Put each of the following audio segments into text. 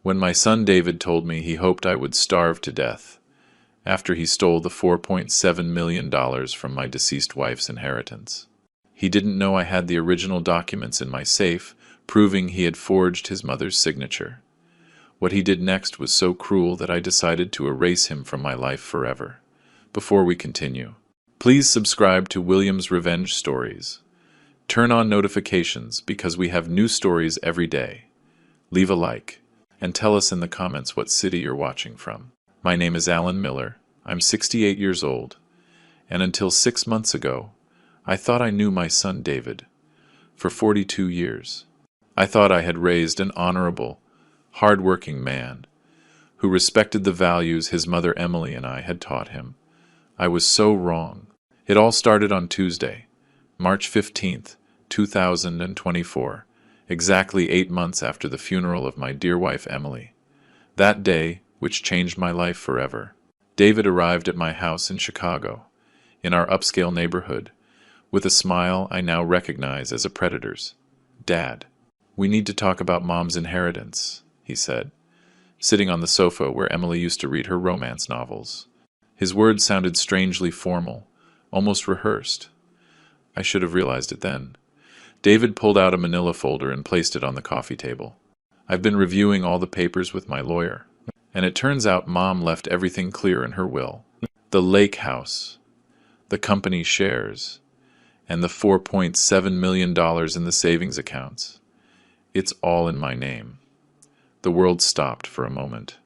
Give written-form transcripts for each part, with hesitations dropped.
When my son David told me he hoped I would starve to death after he stole the $4.7 million from my deceased wife's inheritance. He didn't know I had the original documents in my safe, proving he had forged his mother's signature. What he did next was so cruel that I decided to erase him from my life forever. Before we continue, please subscribe to William's Revenge Stories. Turn on notifications because we have new stories every day. Leave a like, and tell us in the comments what city you're watching from. My name is Alan Miller. I'm 68 years old, and until 6 months ago, I thought I knew my son David. For 42 years, I thought I had raised an honorable, hard-working man who respected the values his mother Emily and I had taught him. I was so wrong. It all started on Tuesday, March 15th, 2024, exactly 8 months after the funeral of my dear wife Emily. That day, which changed my life forever, David arrived at my house in Chicago, in our upscale neighborhood, with a smile I now recognize as a predator's. "Dad, we need to talk about Mom's inheritance," he said, sitting on the sofa where Emily used to read her romance novels. His words sounded strangely formal, almost rehearsed. I should have realized it then. David pulled out a manila folder and placed it on the coffee table. "I've been reviewing all the papers with my lawyer, and it turns out Mom left everything clear in her will. The lake house, the company shares, and the $4.7 million in the savings accounts. It's all in my name." The world stopped for a moment.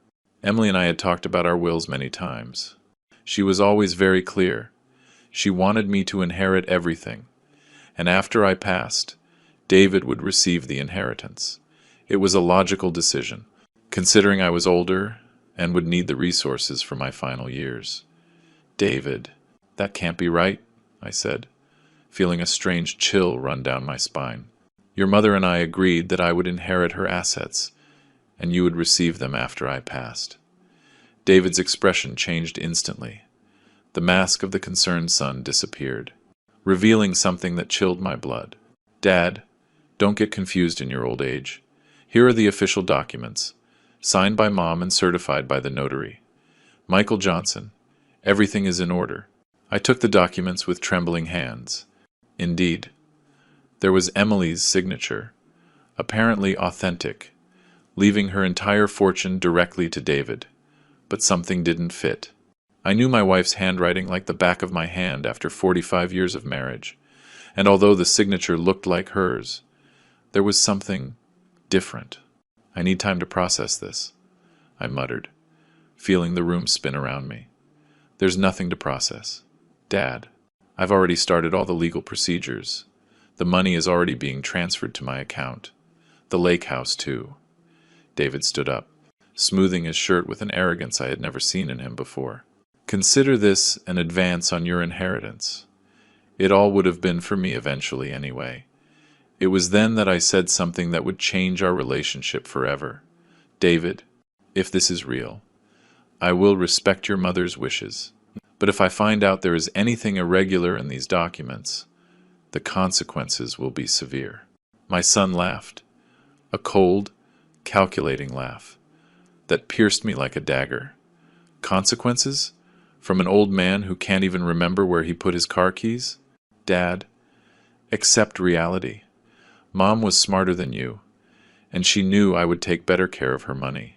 Emily and I had talked about our wills many times. She was always very clear. She wanted me to inherit everything, and after I passed, David would receive the inheritance. It was a logical decision, considering I was older and would need the resources for my final years. "David, that can't be right," I said, feeling a strange chill run down my spine. "Your mother and I agreed that I would inherit her assets, and you would receive them after I passed." David's expression changed instantly. The mask of the concerned son disappeared, revealing something that chilled my blood. "Dad, don't get confused in your old age. Here are the official documents, signed by Mom and certified by the notary. Michael Johnson. Everything is in order." I took the documents with trembling hands. Indeed, there was Emily's signature, apparently authentic, leaving her entire fortune directly to David. But something didn't fit. I knew my wife's handwriting like the back of my hand after 45 years of marriage, and although the signature looked like hers, there was something different. "I need time to process this," I muttered, feeling the room spin around me. "There's nothing to process. Dad, I've already started all the legal procedures. The money is already being transferred to my account. The lake house, too." David stood up, smoothing his shirt with an arrogance I had never seen in him before. "Consider this an advance on your inheritance. It all would have been for me eventually anyway. It was then that I said something that would change our relationship forever. David, if this is real, I will respect your mother's wishes. But if I find out there is anything irregular in these documents, the consequences will be severe." My son laughed, a cold, calculating laugh that pierced me like a dagger. "Consequences? From an old man who can't even remember where he put his car keys? Dad, accept reality. Mom was smarter than you, and she knew I would take better care of her money.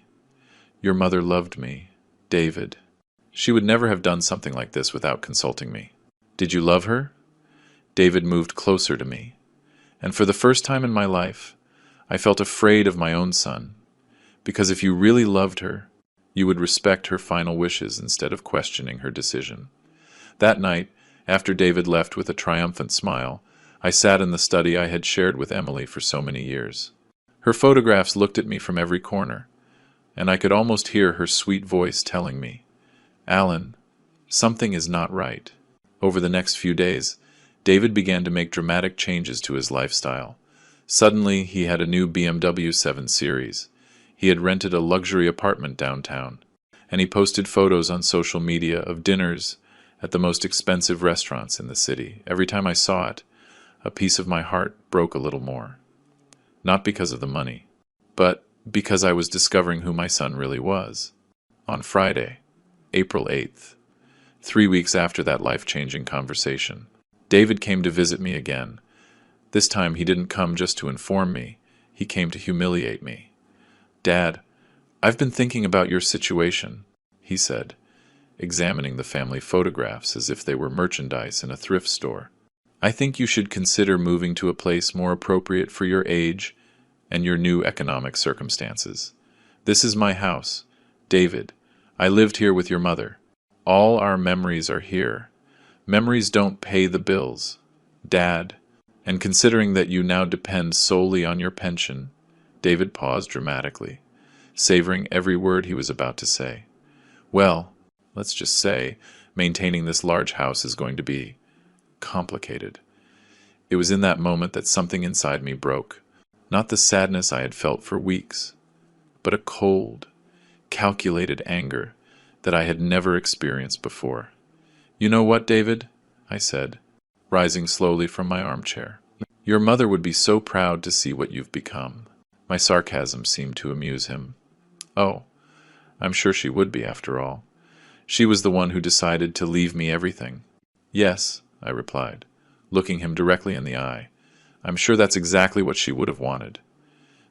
Your mother loved me, David. She would never have done something like this without consulting me. Did you love her?" David moved closer to me, and for the first time in my life, I felt afraid of my own son, because if you really loved her, you would respect her final wishes instead of questioning her decision. That night, after David left with a triumphant smile, I sat in the study I had shared with Emily for so many years. Her photographs looked at me from every corner, and I could almost hear her sweet voice telling me, "Alan, something is not right." Over the next few days, David began to make dramatic changes to his lifestyle. Suddenly, he had a new BMW 7 Series. He had rented a luxury apartment downtown, and he posted photos on social media of dinners at the most expensive restaurants in the city. Every time I saw it, a piece of my heart broke a little more. Not because of the money, but because I was discovering who my son really was. On Friday, April 8th, 3 weeks after that life-changing conversation, David came to visit me again. This time he didn't come just to inform me, he came to humiliate me. "Dad, I've been thinking about your situation," he said, examining the family photographs as if they were merchandise in a thrift store. "I think you should consider moving to a place more appropriate for your age and your new economic circumstances. This is my house. David, I lived here with your mother. All our memories are here. Memories don't pay the bills. Dad, and considering that you now depend solely on your pension," David paused dramatically, savoring every word he was about to say. "Well, let's just say, maintaining this large house is going to be complicated." It was in that moment that something inside me broke. Not the sadness I had felt for weeks, but a cold, calculated anger that I had never experienced before. "You know what, David?" I said, rising slowly from my armchair. "Your mother would be so proud to see what you've become." My sarcasm seemed to amuse him. "Oh, I'm sure she would be, after all. She was the one who decided to leave me everything." "Yes," I replied, looking him directly in the eye. "I'm sure that's exactly what she would have wanted."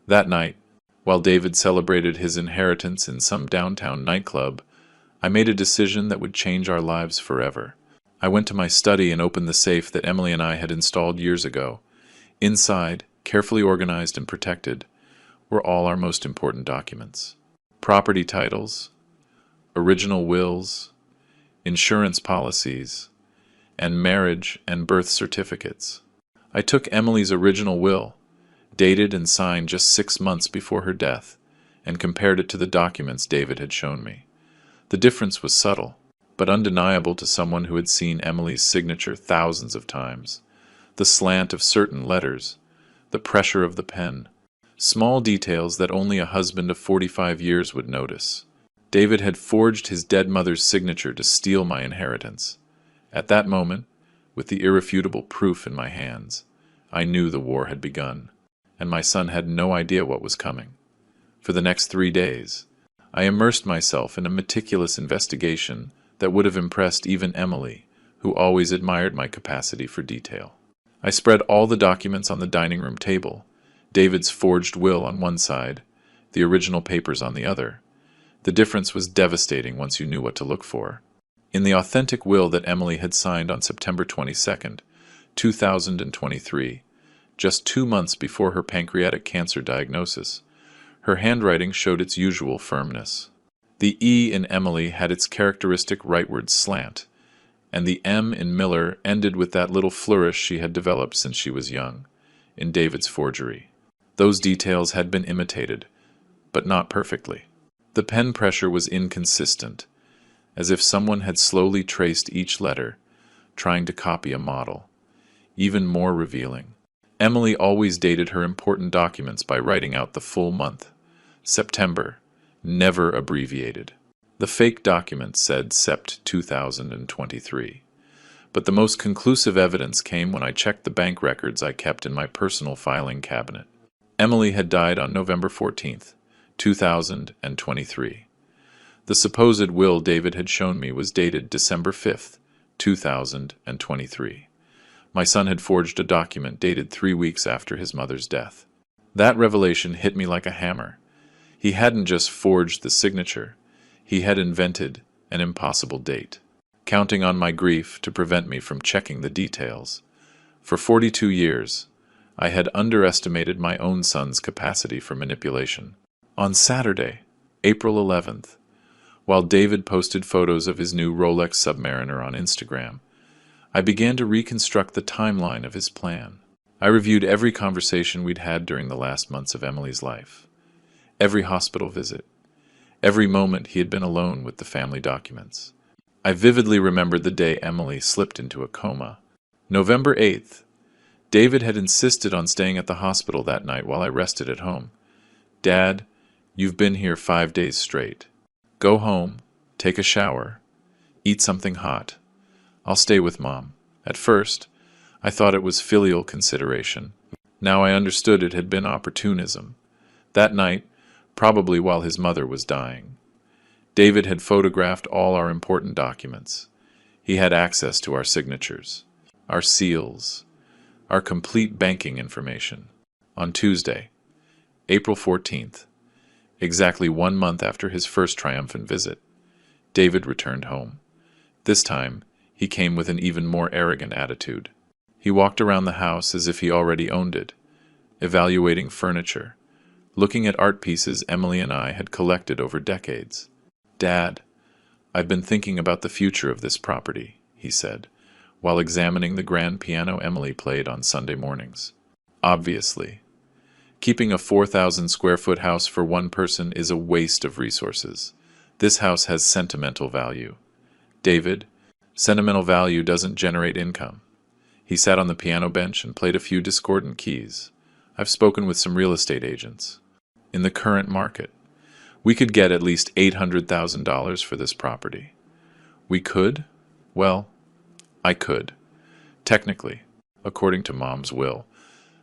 That night, while David celebrated his inheritance in some downtown nightclub, I made a decision that would change our lives forever. I went to my study and opened the safe that Emily and I had installed years ago. Inside, carefully organized and protected, were all our most important documents. Property titles, original wills, insurance policies, and marriage and birth certificates. I took Emily's original will, dated and signed just 6 months before her death, and compared it to the documents David had shown me. The difference was subtle, but undeniable to someone who had seen Emily's signature thousands of times. The slant of certain letters, the pressure of the pen, small details that only a husband of 45 years would notice. David had forged his dead mother's signature to steal my inheritance. At that moment, with the irrefutable proof in my hands, I knew the war had begun, and my son had no idea what was coming. For the next 3 days, I immersed myself in a meticulous investigation that would have impressed even Emily, who always admired my capacity for detail. I spread all the documents on the dining room table, David's forged will on one side, the original papers on the other. The difference was devastating once you knew what to look for. In the authentic will that Emily had signed on September 22nd, 2023, just 2 months before her pancreatic cancer diagnosis, her handwriting showed its usual firmness. The E in Emily had its characteristic rightward slant, and the M in Miller ended with that little flourish she had developed since she was young, in David's forgery. Those details had been imitated, but not perfectly. The pen pressure was inconsistent, as if someone had slowly traced each letter, trying to copy a model. Even more revealing, Emily always dated her important documents by writing out the full month, September, never abbreviated. The fake document said Sept 2023. But the most conclusive evidence came when I checked the bank records I kept in my personal filing cabinet. Emily had died on November 14th, 2023. The supposed will David had shown me was dated December 5th, 2023. My son had forged a document dated 3 weeks after his mother's death. That revelation hit me like a hammer. He hadn't just forged the signature, he had invented an impossible date, counting on my grief to prevent me from checking the details. For 42 years, I had underestimated my own son's capacity for manipulation. On Saturday, April 11th, while David posted photos of his new Rolex Submariner on Instagram, I began to reconstruct the timeline of his plan. I reviewed every conversation we'd had during the last months of Emily's life, every hospital visit, every moment he had been alone with the family documents. I vividly remembered the day Emily slipped into a coma. November 8th, David had insisted on staying at the hospital that night while I rested at home. "Dad, you've been here 5 days straight. Go home, take a shower, eat something hot. I'll stay with Mom." At first, I thought it was filial consideration. Now I understood it had been opportunism. That night, probably while his mother was dying. David had photographed all our important documents. He had access to our signatures, our seals, our complete banking information. On Tuesday, April 14th, exactly 1 month after his first triumphant visit, David returned home. This time, he came with an even more arrogant attitude. He walked around the house as if he already owned it, evaluating furniture, looking at art pieces Emily and I had collected over decades. "Dad, I've been thinking about the future of this property," he said, while examining the grand piano Emily played on Sunday mornings. "Obviously, keeping a 4,000 square foot house for one person is a waste of resources. This house has sentimental value. David, sentimental value doesn't generate income." He sat on the piano bench and played a few discordant keys. "I've spoken with some real estate agents. In the current market, we could get at least $800,000 for this property." "We could?" "Well, I could. Technically, according to Mom's will.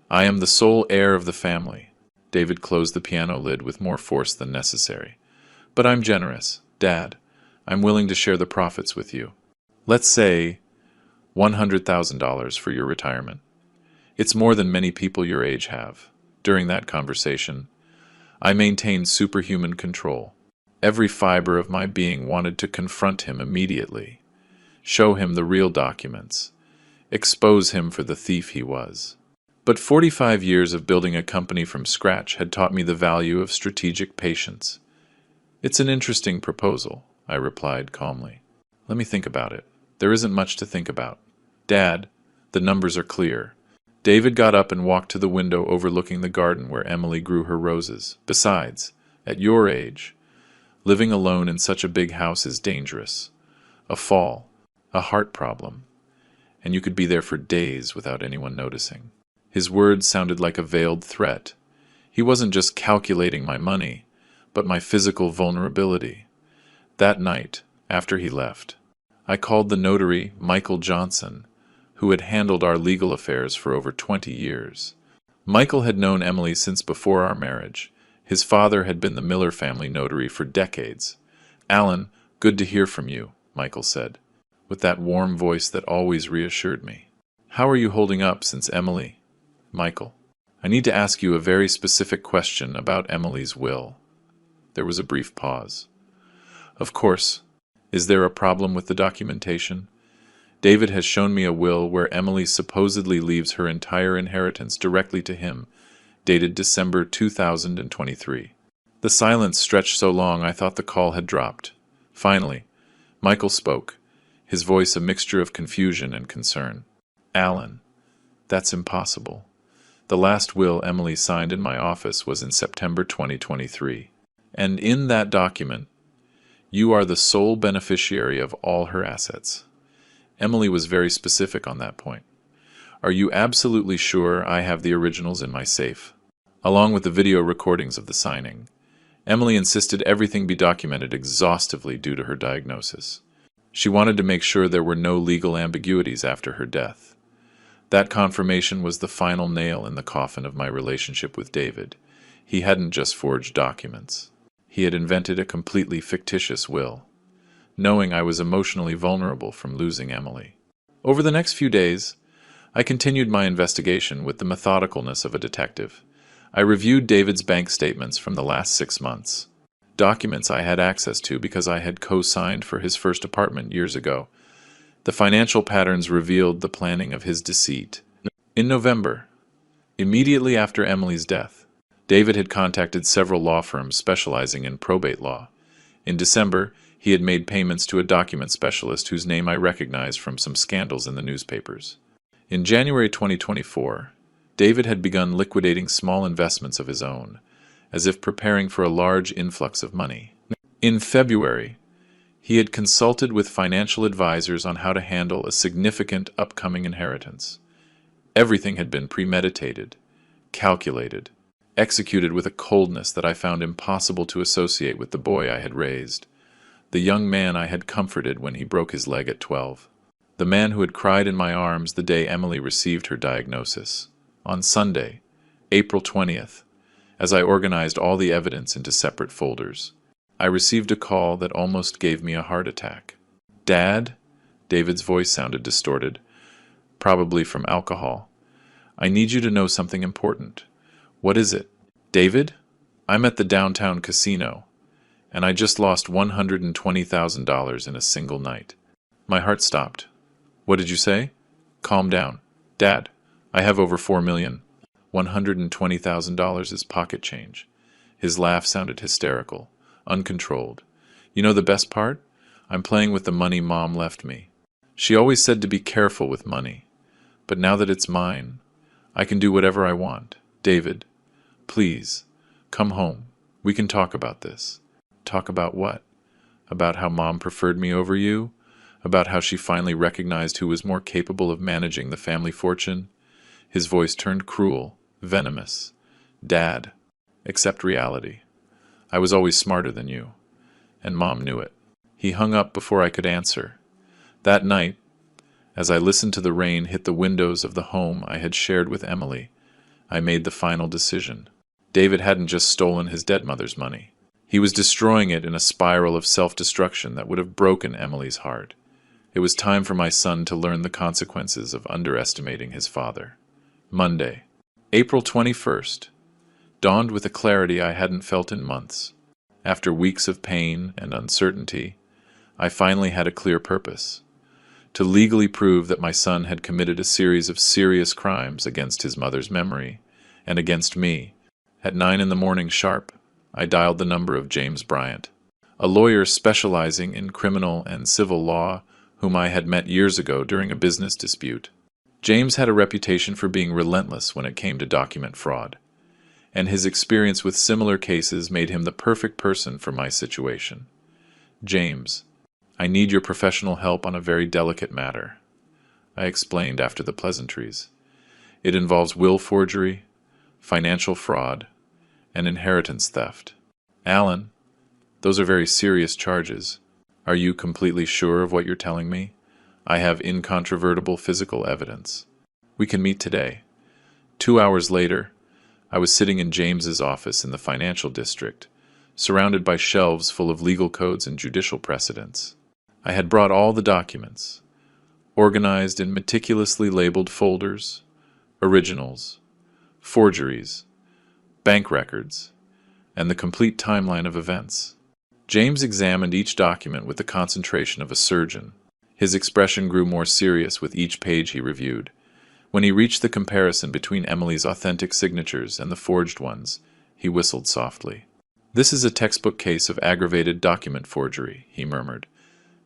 I am the sole heir of the family." David closed the piano lid with more force than necessary. "But I'm generous, Dad. I'm willing to share the profits with you. Let's say $100,000 for your retirement. It's more than many people your age have." During that conversation, I maintained superhuman control. Every fiber of my being wanted to confront him immediately, show him the real documents, expose him for the thief he was. But 45 years of building a company from scratch had taught me the value of strategic patience. "It's an interesting proposal," I replied calmly. "Let me think about it." "There isn't much to think about. Dad, the numbers are clear." David got up and walked to the window overlooking the garden where Emily grew her roses. "Besides, at your age, living alone in such a big house is dangerous. A fall, a heart problem, and you could be there for days without anyone noticing." His words sounded like a veiled threat. He wasn't just calculating my money, but my physical vulnerability. That night, after he left, I called the notary, Michael Johnson, who had handled our legal affairs for over 20 years. Michael had known Emily since before our marriage. His father had been the Miller family notary for decades. "Alan, good to hear from you," Michael said, with that warm voice that always reassured me. "How are you holding up since Emily?" "Michael, I need to ask you a very specific question about Emily's will." There was a brief pause. "Of course. Is there a problem with the documentation?" "David has shown me a will where Emily supposedly leaves her entire inheritance directly to him, dated December 2023. The silence stretched so long I thought the call had dropped. Finally, Michael spoke, his voice a mixture of confusion and concern. "Alan, that's impossible. The last will Emily signed in my office was in September 2023. And in that document, you are the sole beneficiary of all her assets." Emily was very specific on that point. "Are you absolutely sure I have the originals in my safe?" Along with the video recordings of the signing, Emily insisted everything be documented exhaustively due to her diagnosis. She wanted to make sure there were no legal ambiguities after her death. That confirmation was the final nail in the coffin of my relationship with David. He hadn't just forged documents. He had invented a completely fictitious will, knowing I was emotionally vulnerable from losing Emily. Over the next few days, I continued my investigation with the methodicalness of a detective. I reviewed David's bank statements from the last 6 months, documents I had access to because I had co-signed for his first apartment years ago. The financial patterns revealed the planning of his deceit. In November, immediately after Emily's death, David had contacted several law firms specializing in probate law. In December, he had made payments to a document specialist whose name I recognized from some scandals in the newspapers. In January 2024, David had begun liquidating small investments of his own, as if preparing for a large influx of money. In February, he had consulted with financial advisors on how to handle a significant upcoming inheritance. Everything had been premeditated, calculated, executed with a coldness that I found impossible to associate with the boy I had raised, the young man I had comforted when he broke his leg at 12, the man who had cried in my arms the day Emily received her diagnosis. On Sunday, April 20th, as I organized all the evidence into separate folders. I received a call that almost gave me a heart attack. "Dad?" David's voice sounded distorted, probably from alcohol. "I need you to know something important." "What is it?" "David? I'm at the downtown casino, and I just lost $120,000 in a single night." My heart stopped. "What did you say?" "Calm down. Dad, I have over $4 million. $120,000 is pocket change." His laugh sounded hysterical, uncontrolled. "You know the best part? I'm playing with the money Mom left me. She always said to be careful with money. But now that it's mine, I can do whatever I want. David, please, come home. We can talk about this." "Talk about what?" "About how Mom preferred me over you? About how she finally recognized who was more capable of managing the family fortune?" His voice turned cruel, venomous. "Dad, accept reality. I was always smarter than you, and Mom knew it." He hung up before I could answer. That night, as I listened to the rain hit the windows of the home I had shared with Emily, I made the final decision. David hadn't just stolen his dead mother's money. He was destroying it in a spiral of self-destruction that would have broken Emily's heart. It was time for my son to learn the consequences of underestimating his father. Monday, April 21st, dawned with a clarity I hadn't felt in months. After weeks of pain and uncertainty, I finally had a clear purpose: to legally prove that my son had committed a series of serious crimes against his mother's memory and against me. At 9 in the morning sharp, I dialed the number of James Bryant, a lawyer specializing in criminal and civil law whom I had met years ago during a business dispute. James had a reputation for being relentless when it came to document fraud, and his experience with similar cases made him the perfect person for my situation. "James, I need your professional help on a very delicate matter," I explained after the pleasantries. "It involves will forgery, financial fraud, and inheritance theft." "Alan, those are very serious charges. Are you completely sure of what you're telling me?" "I have incontrovertible physical evidence." "We can meet today." 2 hours later, I was sitting in James's office in the financial district, surrounded by shelves full of legal codes and judicial precedents. I had brought all the documents, organized in meticulously labeled folders: originals, forgeries, bank records, and the complete timeline of events. James examined each document with the concentration of a surgeon. His expression grew more serious with each page he reviewed. When he reached the comparison between Emily's authentic signatures and the forged ones, he whistled softly. "This is a textbook case of aggravated document forgery," he murmured,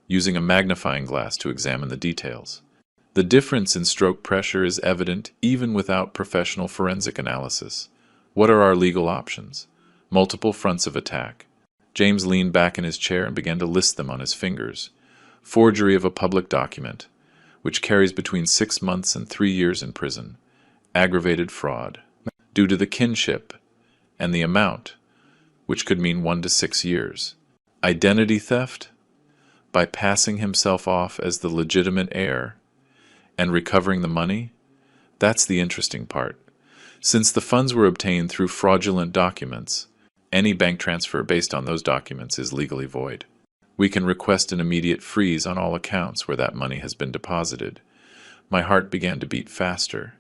using a magnifying glass to examine the details. "The difference in stroke pressure is evident even without professional forensic analysis. What are our legal options? Multiple fronts of attack." James leaned back in his chair and began to list them on his fingers. Forgery of a public document, which carries between 6 months and 3 years in prison. Aggravated fraud, due to the kinship and the amount, which could mean 1 to 6 years. Identity theft, by passing himself off as the legitimate heir and recovering the money. That's the interesting part. Since the funds were obtained through fraudulent documents, any bank transfer based on those documents is legally void. We can request an immediate freeze on all accounts where that money has been deposited. My heart began to beat faster.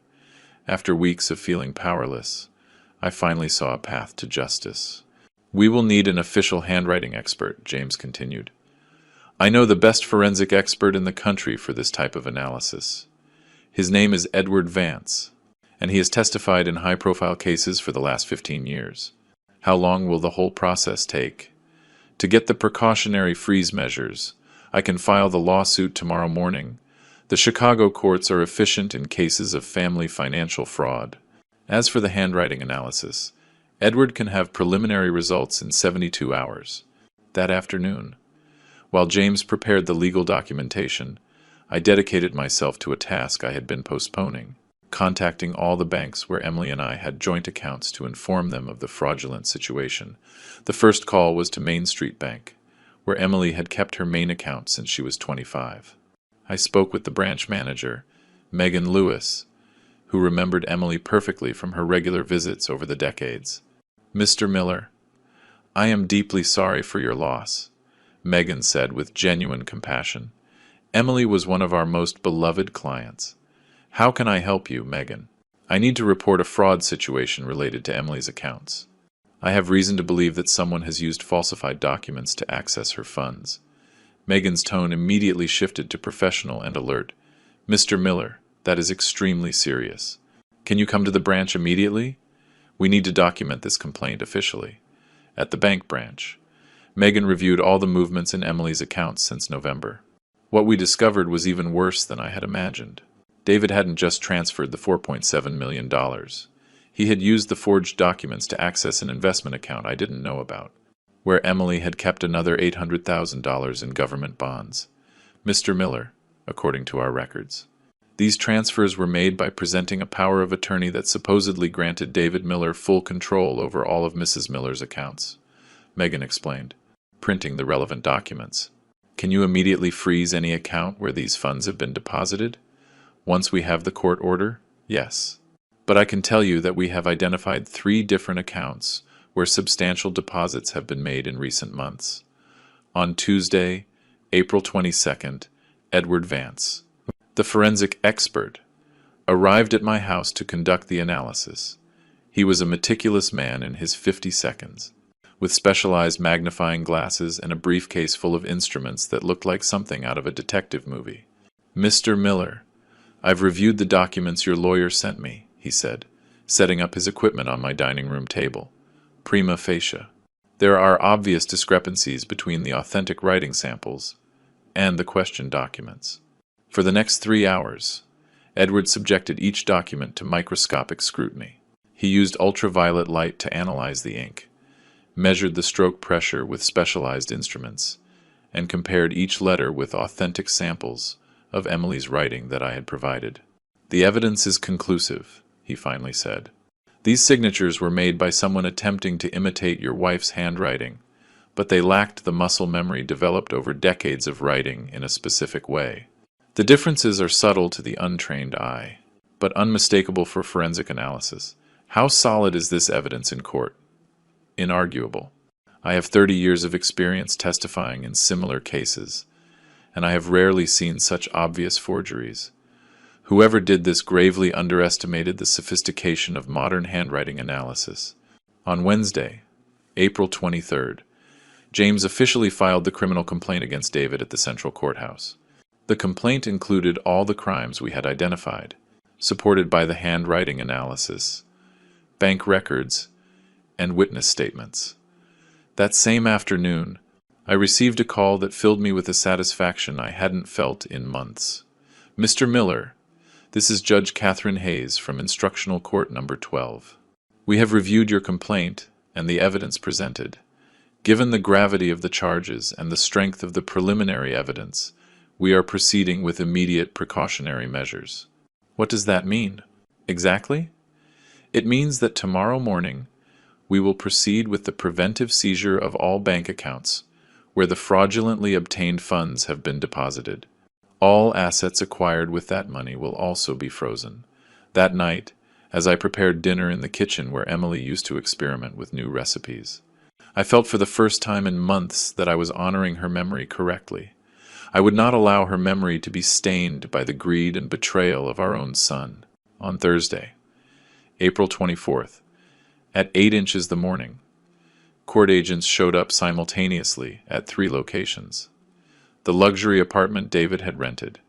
After weeks of feeling powerless, I finally saw a path to justice. "We will need an official handwriting expert," James continued. "I know the best forensic expert in the country for this type of analysis. His name is Edward Vance, and he has testified in high-profile cases for the last 15 years. How long will the whole process take? To get the precautionary freeze measures, I can file the lawsuit tomorrow morning. The Chicago courts are efficient in cases of family financial fraud. As for the handwriting analysis, Edward can have preliminary results in 72 hours. That afternoon, while James prepared the legal documentation, I dedicated myself to a task I had been postponing: contacting all the banks where Emily and I had joint accounts to inform them of the fraudulent situation. The first call was to Main Street Bank, where Emily had kept her main account since she was 25. I spoke with the branch manager, Megan Lewis, who remembered Emily perfectly from her regular visits over the decades. Mr. Miller, I am deeply sorry for your loss, Megan said with genuine compassion. Emily was one of our most beloved clients. How can I help you, Megan? I need to report a fraud situation related to Emily's accounts. I have reason to believe that someone has used falsified documents to access her funds. Megan's tone immediately shifted to professional and alert. Mr. Miller, that is extremely serious. Can you come to the branch immediately? We need to document this complaint officially. At the bank branch, Megan reviewed all the movements in Emily's accounts since November. What we discovered was even worse than I had imagined. David hadn't just transferred the $4.7 million. He had used the forged documents to access an investment account I didn't know about, where Emily had kept another $800,000 in government bonds. Mr. Miller, according to our records. These transfers were made by presenting a power of attorney that supposedly granted David Miller full control over all of Mrs. Miller's accounts. Megan explained, printing the relevant documents. Can you immediately freeze any account where these funds have been deposited? Once we have the court order? Yes. But I can tell you that we have identified 3 different accounts where substantial deposits have been made in recent months. On Tuesday, April 22nd, Edward Vance, the forensic expert, arrived at my house to conduct the analysis. He was a meticulous man in his 50 seconds, with specialized magnifying glasses and a briefcase full of instruments that looked like something out of a detective movie. Mr. Miller, I've reviewed the documents your lawyer sent me, he said, setting up his equipment on my dining room table. Prima facie. There are obvious discrepancies between the authentic writing samples and the question documents. For the next 3 hours, Edward subjected each document to microscopic scrutiny. He used ultraviolet light to analyze the ink, measured the stroke pressure with specialized instruments, and compared each letter with authentic samples of Emily's writing that I had provided. The evidence is conclusive, he finally said. These signatures were made by someone attempting to imitate your wife's handwriting, but they lacked the muscle memory developed over decades of writing in a specific way. The differences are subtle to the untrained eye, but unmistakable for forensic analysis. How solid is this evidence in court? Inarguable. I have 30 years of experience testifying in similar cases, and I have rarely seen such obvious forgeries. Whoever did this gravely underestimated the sophistication of modern handwriting analysis. On Wednesday, April 23rd, James officially filed the criminal complaint against David at the Central Courthouse. The complaint included all the crimes we had identified, supported by the handwriting analysis, bank records, and witness statements. That same afternoon, I received a call that filled me with a satisfaction I hadn't felt in months. Mr. Miller, this is Judge Catherine Hayes from Instructional Court Number 12. We have reviewed your complaint and the evidence presented. Given the gravity of the charges and the strength of the preliminary evidence, we are proceeding with immediate precautionary measures. What does that mean? Exactly? It means that tomorrow morning, we will proceed with the preventive seizure of all bank accounts where the fraudulently obtained funds have been deposited. All assets acquired with that money will also be frozen. That night, as I prepared dinner in the kitchen where Emily used to experiment with new recipes, I felt for the first time in months that I was honoring her memory correctly. I would not allow her memory to be stained by the greed and betrayal of our own son. On Thursday, April 24th, at 8 inches the morning, court agents showed up simultaneously at 3 locations. The luxury apartment David had rented,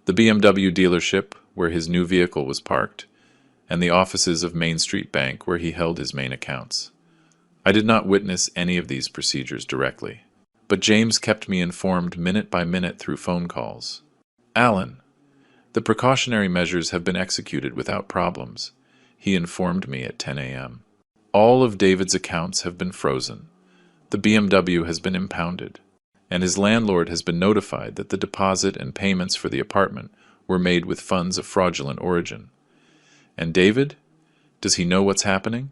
the BMW dealership where his new vehicle was parked, and the offices of Main Street Bank where he held his main accounts. I did not witness any of these procedures directly, but James kept me informed minute by minute through phone calls. Alan, the precautionary measures have been executed without problems, he informed me at 10 a.m. All of David's accounts have been frozen. The BMW has been impounded, and his landlord has been notified that the deposit and payments for the apartment were made with funds of fraudulent origin. And David? Does he know what's happening?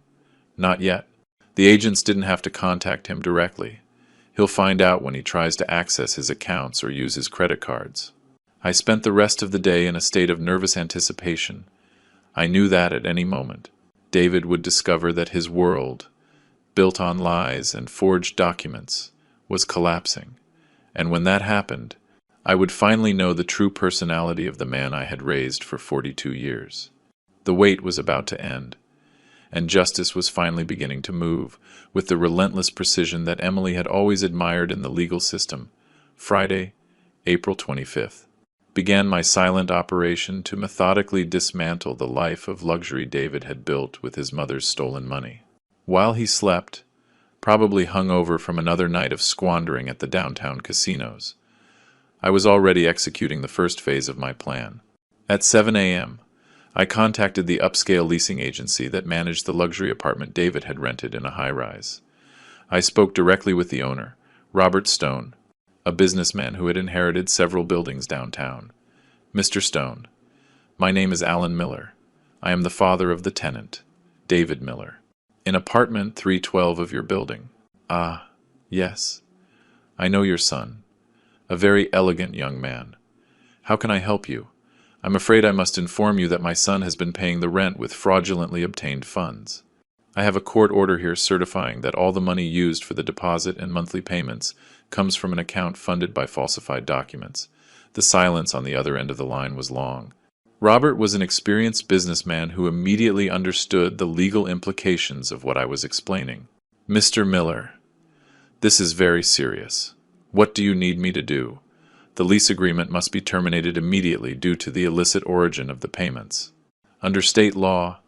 Not yet. The agents didn't have to contact him directly. He'll find out when he tries to access his accounts or use his credit cards. I spent the rest of the day in a state of nervous anticipation. I knew that at any moment, David would discover that his world, built on lies and forged documents, was collapsing. And when that happened, I would finally know the true personality of the man I had raised for 42 years. The wait was about to end, and justice was finally beginning to move, with the relentless precision that Emily had always admired in the legal system. Friday, April 25th, began my silent operation to methodically dismantle the life of luxury David had built with his mother's stolen money. While he slept, probably hungover from another night of squandering at the downtown casinos, I was already executing the first phase of my plan. At 7 a.m., I contacted the upscale leasing agency that managed the luxury apartment David had rented in a high-rise. I spoke directly with the owner, Robert Stone, a businessman who had inherited several buildings downtown. "Mr. Stone, my name is Alan Miller. I am the father of the tenant, David Miller, in apartment 312 of your building." "Ah, yes. I know your son. A very elegant young man. How can I help you? I'm afraid I must inform you that my son has been paying the rent with fraudulently obtained funds. I have a court order here certifying that all the money used for the deposit and monthly payments comes from an account funded by falsified documents." The silence on the other end of the line was long. Robert was an experienced businessman who immediately understood the legal implications of what I was explaining. "Mr. Miller, this is very serious. What do you need me to do? The lease agreement must be terminated immediately due to the illicit origin of the payments. Under state law,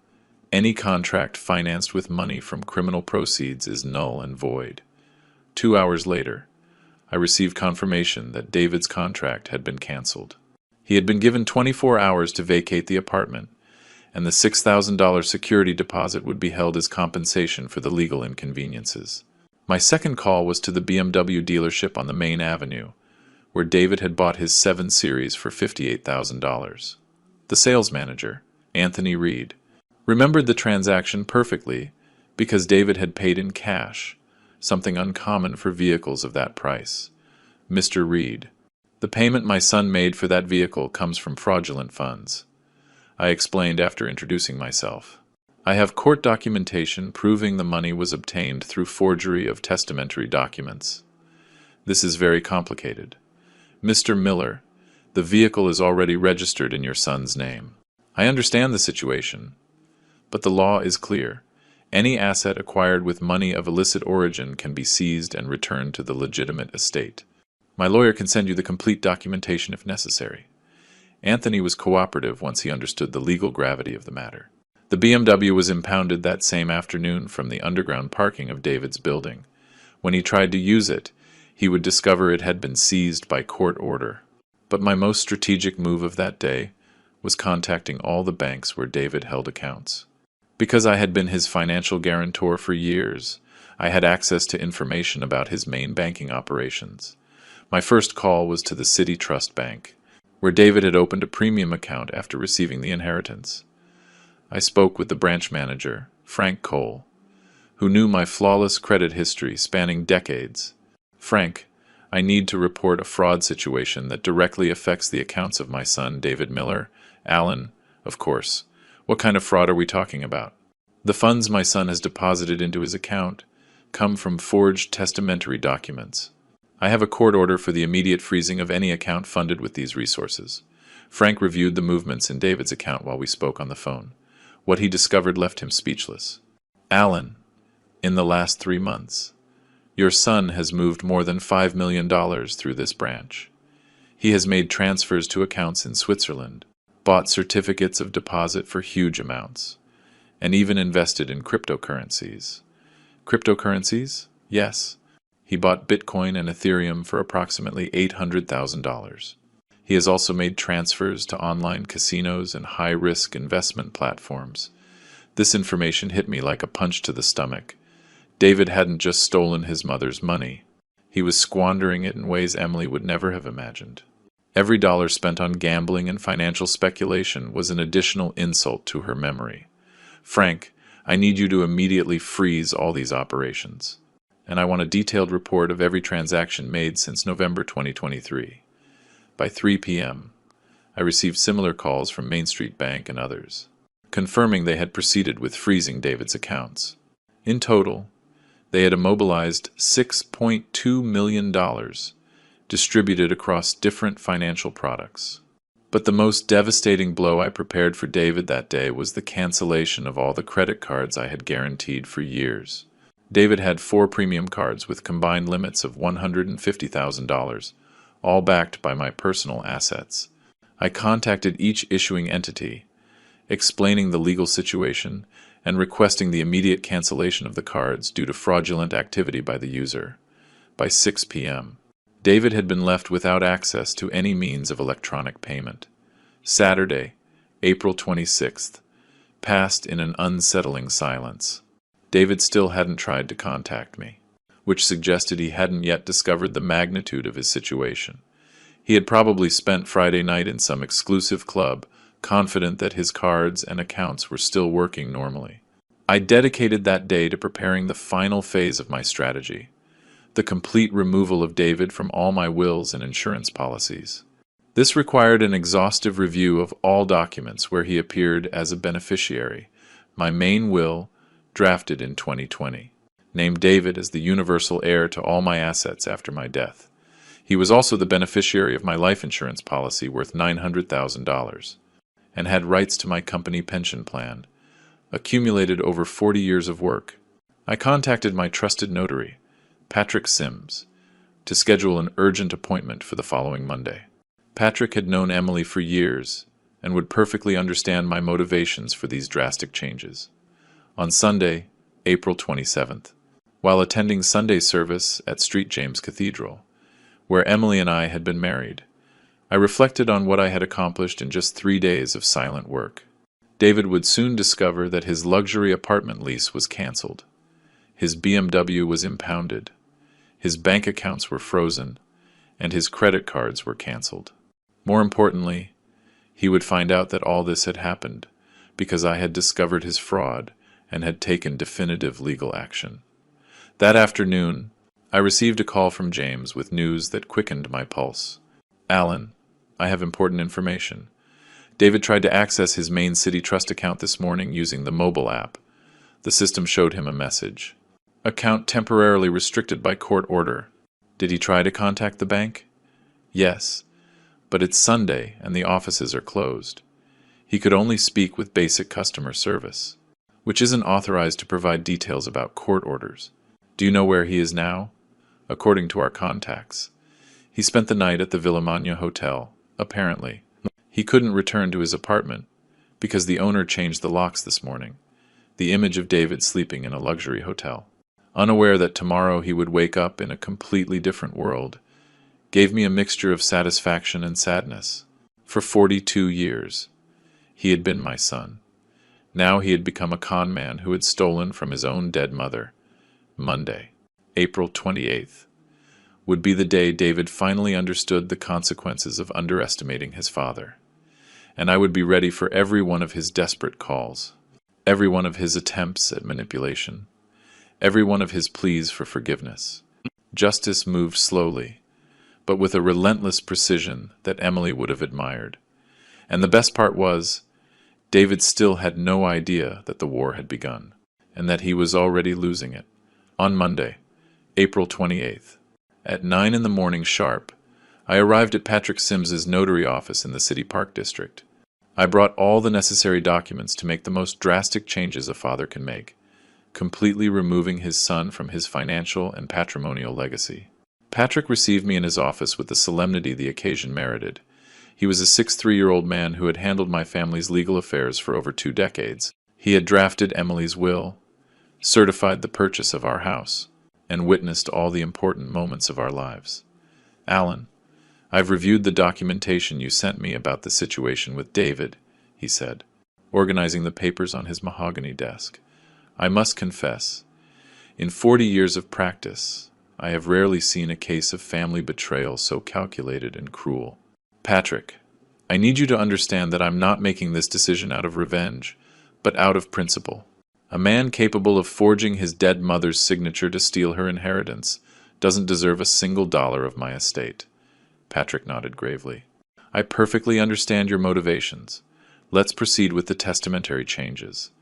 any contract financed with money from criminal proceeds is null and void." 2 hours later, I received confirmation that David's contract had been canceled. He had been given 24 hours to vacate the apartment, and the $6,000 security deposit would be held as compensation for the legal inconveniences. My second call was to the BMW dealership on the main avenue, where David had bought his 7 Series for $58,000. The sales manager, Anthony Reed, remembered the transaction perfectly because David had paid in cash, something uncommon for vehicles of that price. "Mr. Reed, the payment my son made for that vehicle comes from fraudulent funds," I explained after introducing myself. "I have court documentation proving the money was obtained through forgery of testamentary documents. This is very complicated. Mr. Miller, the vehicle is already registered in your son's name. I understand the situation, but the law is clear. Any asset acquired with money of illicit origin can be seized and returned to the legitimate estate. My lawyer can send you the complete documentation if necessary." Anthony was cooperative once he understood the legal gravity of the matter. The BMW was impounded that same afternoon from the underground parking of David's building. When he tried to use it, he would discover it had been seized by court order. But my most strategic move of that day was contacting all the banks where David held accounts. Because I had been his financial guarantor for years, I had access to information about his main banking operations. My first call was to the City Trust Bank, where David had opened a premium account after receiving the inheritance. I spoke with the branch manager, Frank Cole, who knew my flawless credit history spanning decades. "Frank, I need to report a fraud situation that directly affects the accounts of my son, David Miller." "Alan, of course. What kind of fraud are we talking about?" "The funds my son has deposited into his account come from forged testamentary documents. I have a court order for the immediate freezing of any account funded with these resources." Frank reviewed the movements in David's account while we spoke on the phone. What he discovered left him speechless. "Alan, in the last 3 months, your son has moved more than $5 million through this branch. He has made transfers to accounts in Switzerland, bought certificates of deposit for huge amounts, and even invested in cryptocurrencies." "Cryptocurrencies?" "Yes. He bought Bitcoin and Ethereum for approximately $800,000. He has also made transfers to online casinos and high-risk investment platforms." This information hit me like a punch to the stomach. David hadn't just stolen his mother's money. He was squandering it in ways Emily would never have imagined. Every dollar spent on gambling and financial speculation was an additional insult to her memory. "Frank, I need you to immediately freeze all these operations. And I want a detailed report of every transaction made since November 2023. By 3 p.m., I received similar calls from Main Street Bank and others, confirming they had proceeded with freezing David's accounts. In total, They had immobilized $6.2 million, distributed across different financial products. But the most devastating blow I prepared for David that day was the cancellation of all the credit cards I had guaranteed for years. David had 4 premium cards with combined limits of $150,000, all backed by my personal assets. I contacted each issuing entity, explaining the legal situation and requesting the immediate cancellation of the cards due to fraudulent activity by the user. By 6 p.m., David had been left without access to any means of electronic payment. Saturday, April 26th, passed in an unsettling silence. David still hadn't tried to contact me, which suggested he hadn't yet discovered the magnitude of his situation. He had probably spent Friday night in some exclusive club, confident that his cards and accounts were still working normally. I dedicated that day to preparing the final phase of my strategy, the complete removal of David from all my wills and insurance policies. This required an exhaustive review of all documents where he appeared as a beneficiary. My main will, drafted in 2020, named David as the universal heir to all my assets after my death. He was also the beneficiary of my life insurance policy worth $900,000 and had rights to my company pension plan, accumulated over 40 years of work. I contacted my trusted notary, Patrick Sims, to schedule an urgent appointment for the following Monday. Patrick had known Emily for years and would perfectly understand my motivations for these drastic changes. On Sunday, April 27th, while attending Sunday service at St. James Cathedral, where Emily and I had been married, I reflected on what I had accomplished in just 3 days of silent work. David would soon discover that his luxury apartment lease was canceled. His BMW was impounded. His bank accounts were frozen, and his credit cards were canceled. More importantly, he would find out that all this had happened because I had discovered his fraud and had taken definitive legal action. That afternoon, I received a call from James with news that quickened my pulse. "Alan, I have important information. David tried to access his main City Trust account this morning using the mobile app. The system showed him a message. Account temporarily restricted by court order. Did he try to contact the bank? Yes, but it's Sunday and the offices are closed. He could only speak with basic customer service, which isn't authorized to provide details about court orders. Do you know where he is now? According to our contacts, he spent the night at the Villamagna Hotel, apparently. He couldn't return to his apartment because the owner changed the locks this morning. The image of David sleeping in a luxury hotel, unaware that tomorrow he would wake up in a completely different world, gave me a mixture of satisfaction and sadness. For 42 years, he had been my son. Now he had become a con man who had stolen from his own dead mother. Monday, April 28th, would be the day David finally understood the consequences of underestimating his father. And I would be ready for every one of his desperate calls, every one of his attempts at manipulation, every one of his pleas for forgiveness. Justice moved slowly, but with a relentless precision that Emily would have admired. And the best part was, David still had no idea that the war had begun, and that he was already losing it. On Monday, April 28th, at 9 in the morning sharp, I arrived at Patrick Sims's notary office in the City Park District. I brought all the necessary documents to make the most drastic changes a father can make, completely removing his son from his financial and patrimonial legacy. Patrick received me in his office with the solemnity the occasion merited. He was a 63-year-old man who had handled my family's legal affairs for over 2 decades. He had drafted Emily's will, certified the purchase of our house, and witnessed all the important moments of our lives. "Alan, I've reviewed the documentation you sent me about the situation with David," he said, organizing the papers on his mahogany desk. "I must confess, in 40 years of practice, I have rarely seen a case of family betrayal so calculated and cruel. Patrick, I need you to understand that I'm not making this decision out of revenge, but out of principle. A man capable of forging his dead mother's signature to steal her inheritance doesn't deserve a single dollar of my estate." Patrick nodded gravely. "I perfectly understand your motivations. Let's proceed with the testamentary changes."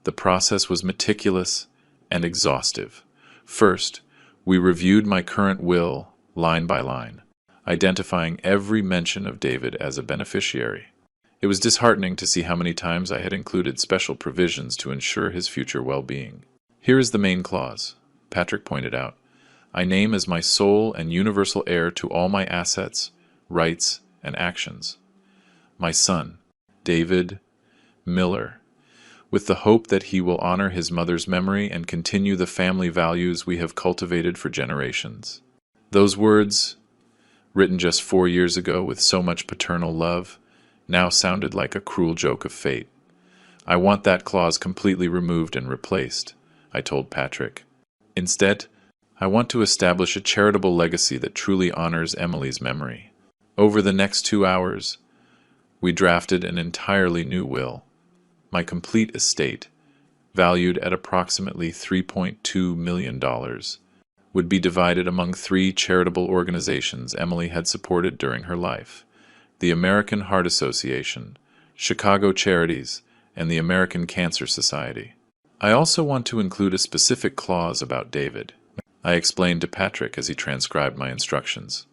The process was meticulous and exhaustive. First, we reviewed my current will line by line, identifying every mention of David as a beneficiary. It was disheartening to see how many times I had included special provisions to ensure his future well-being. Here is the main clause, Patrick pointed out. I name as my sole and universal heir to all my assets, rights, and actions my son, David Miller, with the hope that he will honor his mother's memory and continue the family values we have cultivated for generations. Those words, written just 4 years ago with so much paternal love, now sounded like a cruel joke of fate. I want that clause completely removed and replaced, I told Patrick. Instead, I want to establish a charitable legacy that truly honors Emily's memory. Over the next 2 hours, we drafted an entirely new will. My complete estate, valued at approximately $3.2 million, would be divided among 3 charitable organizations Emily had supported during her life: the American Heart Association, Chicago Charities, and the American Cancer Society. I also want to include a specific clause about David, I explained to Patrick as he transcribed my instructions.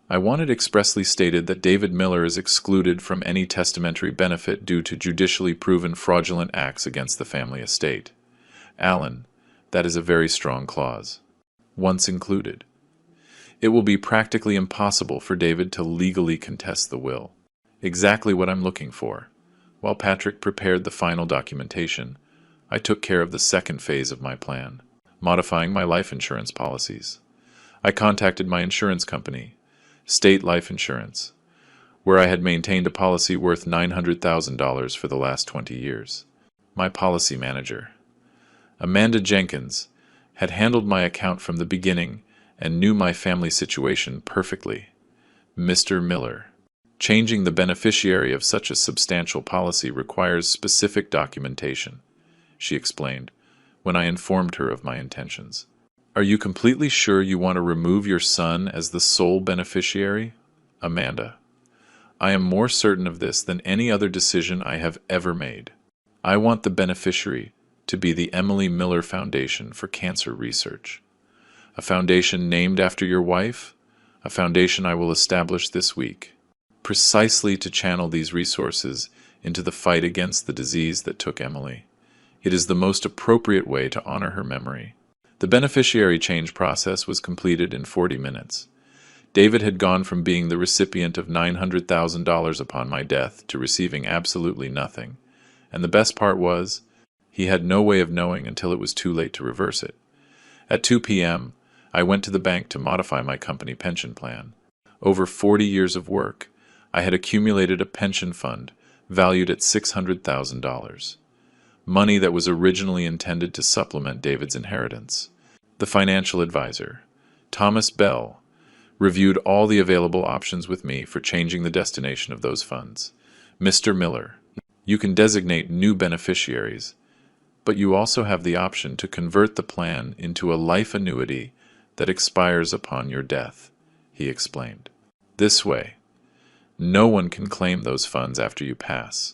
I want it expressly stated that David Miller is excluded from any testamentary benefit due to judicially proven fraudulent acts against the family estate. Alan, that is a very strong clause. Once included, it will be practically impossible for David to legally contest the will. Exactly what I'm looking for. While Patrick prepared the final documentation, I took care of the second phase of my plan, modifying my life insurance policies. I contacted my insurance company, State Life Insurance, where I had maintained a policy worth $900,000 for the last 20 years. My policy manager, Amanda Jenkins, had handled my account from the beginning and knew my family situation perfectly. Mr. Miller. Changing the beneficiary of such a substantial policy requires specific documentation, she explained, when I informed her of my intentions. Are you completely sure you want to remove your son as the sole beneficiary? Amanda. I am more certain of this than any other decision I have ever made. I want the beneficiary to be the Emily Miller Foundation for Cancer Research. A foundation named after your wife? A foundation I will establish this week, precisely to channel these resources into the fight against the disease that took Emily. It is the most appropriate way to honor her memory. The beneficiary change process was completed in 40 minutes. David had gone from being the recipient of $900,000 upon my death to receiving absolutely nothing. And the best part was, he had no way of knowing until it was too late to reverse it. At 2 p.m., I went to the bank to modify my company pension plan. Over 40 years of work, I had accumulated a pension fund valued at $600,000. Money that was originally intended to supplement David's inheritance. The financial advisor, Thomas Bell, reviewed all the available options with me for changing the destination of those funds. Mr. Miller, you can designate new beneficiaries, but you also have the option to convert the plan into a life annuity that expires upon your death, he explained. This way, no one can claim those funds after you pass.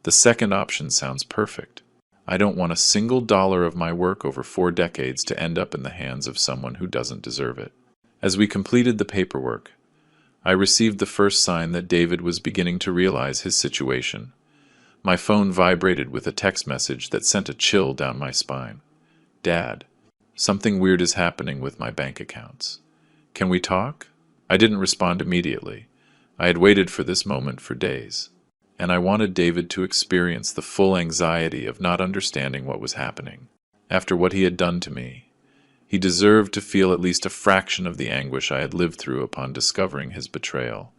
The second option sounds perfect. I don't want a single dollar of my work over 4 decades to end up in the hands of someone who doesn't deserve it. As we completed the paperwork, I received the first sign that David was beginning to realize his situation. My phone vibrated with a text message that sent a chill down my spine. Dad, something weird is happening with my bank accounts. Can we talk? I didn't respond immediately. I had waited for this moment for days, and I wanted David to experience the full anxiety of not understanding what was happening. After what he had done to me, he deserved to feel at least a fraction of the anguish I had lived through upon discovering his betrayal.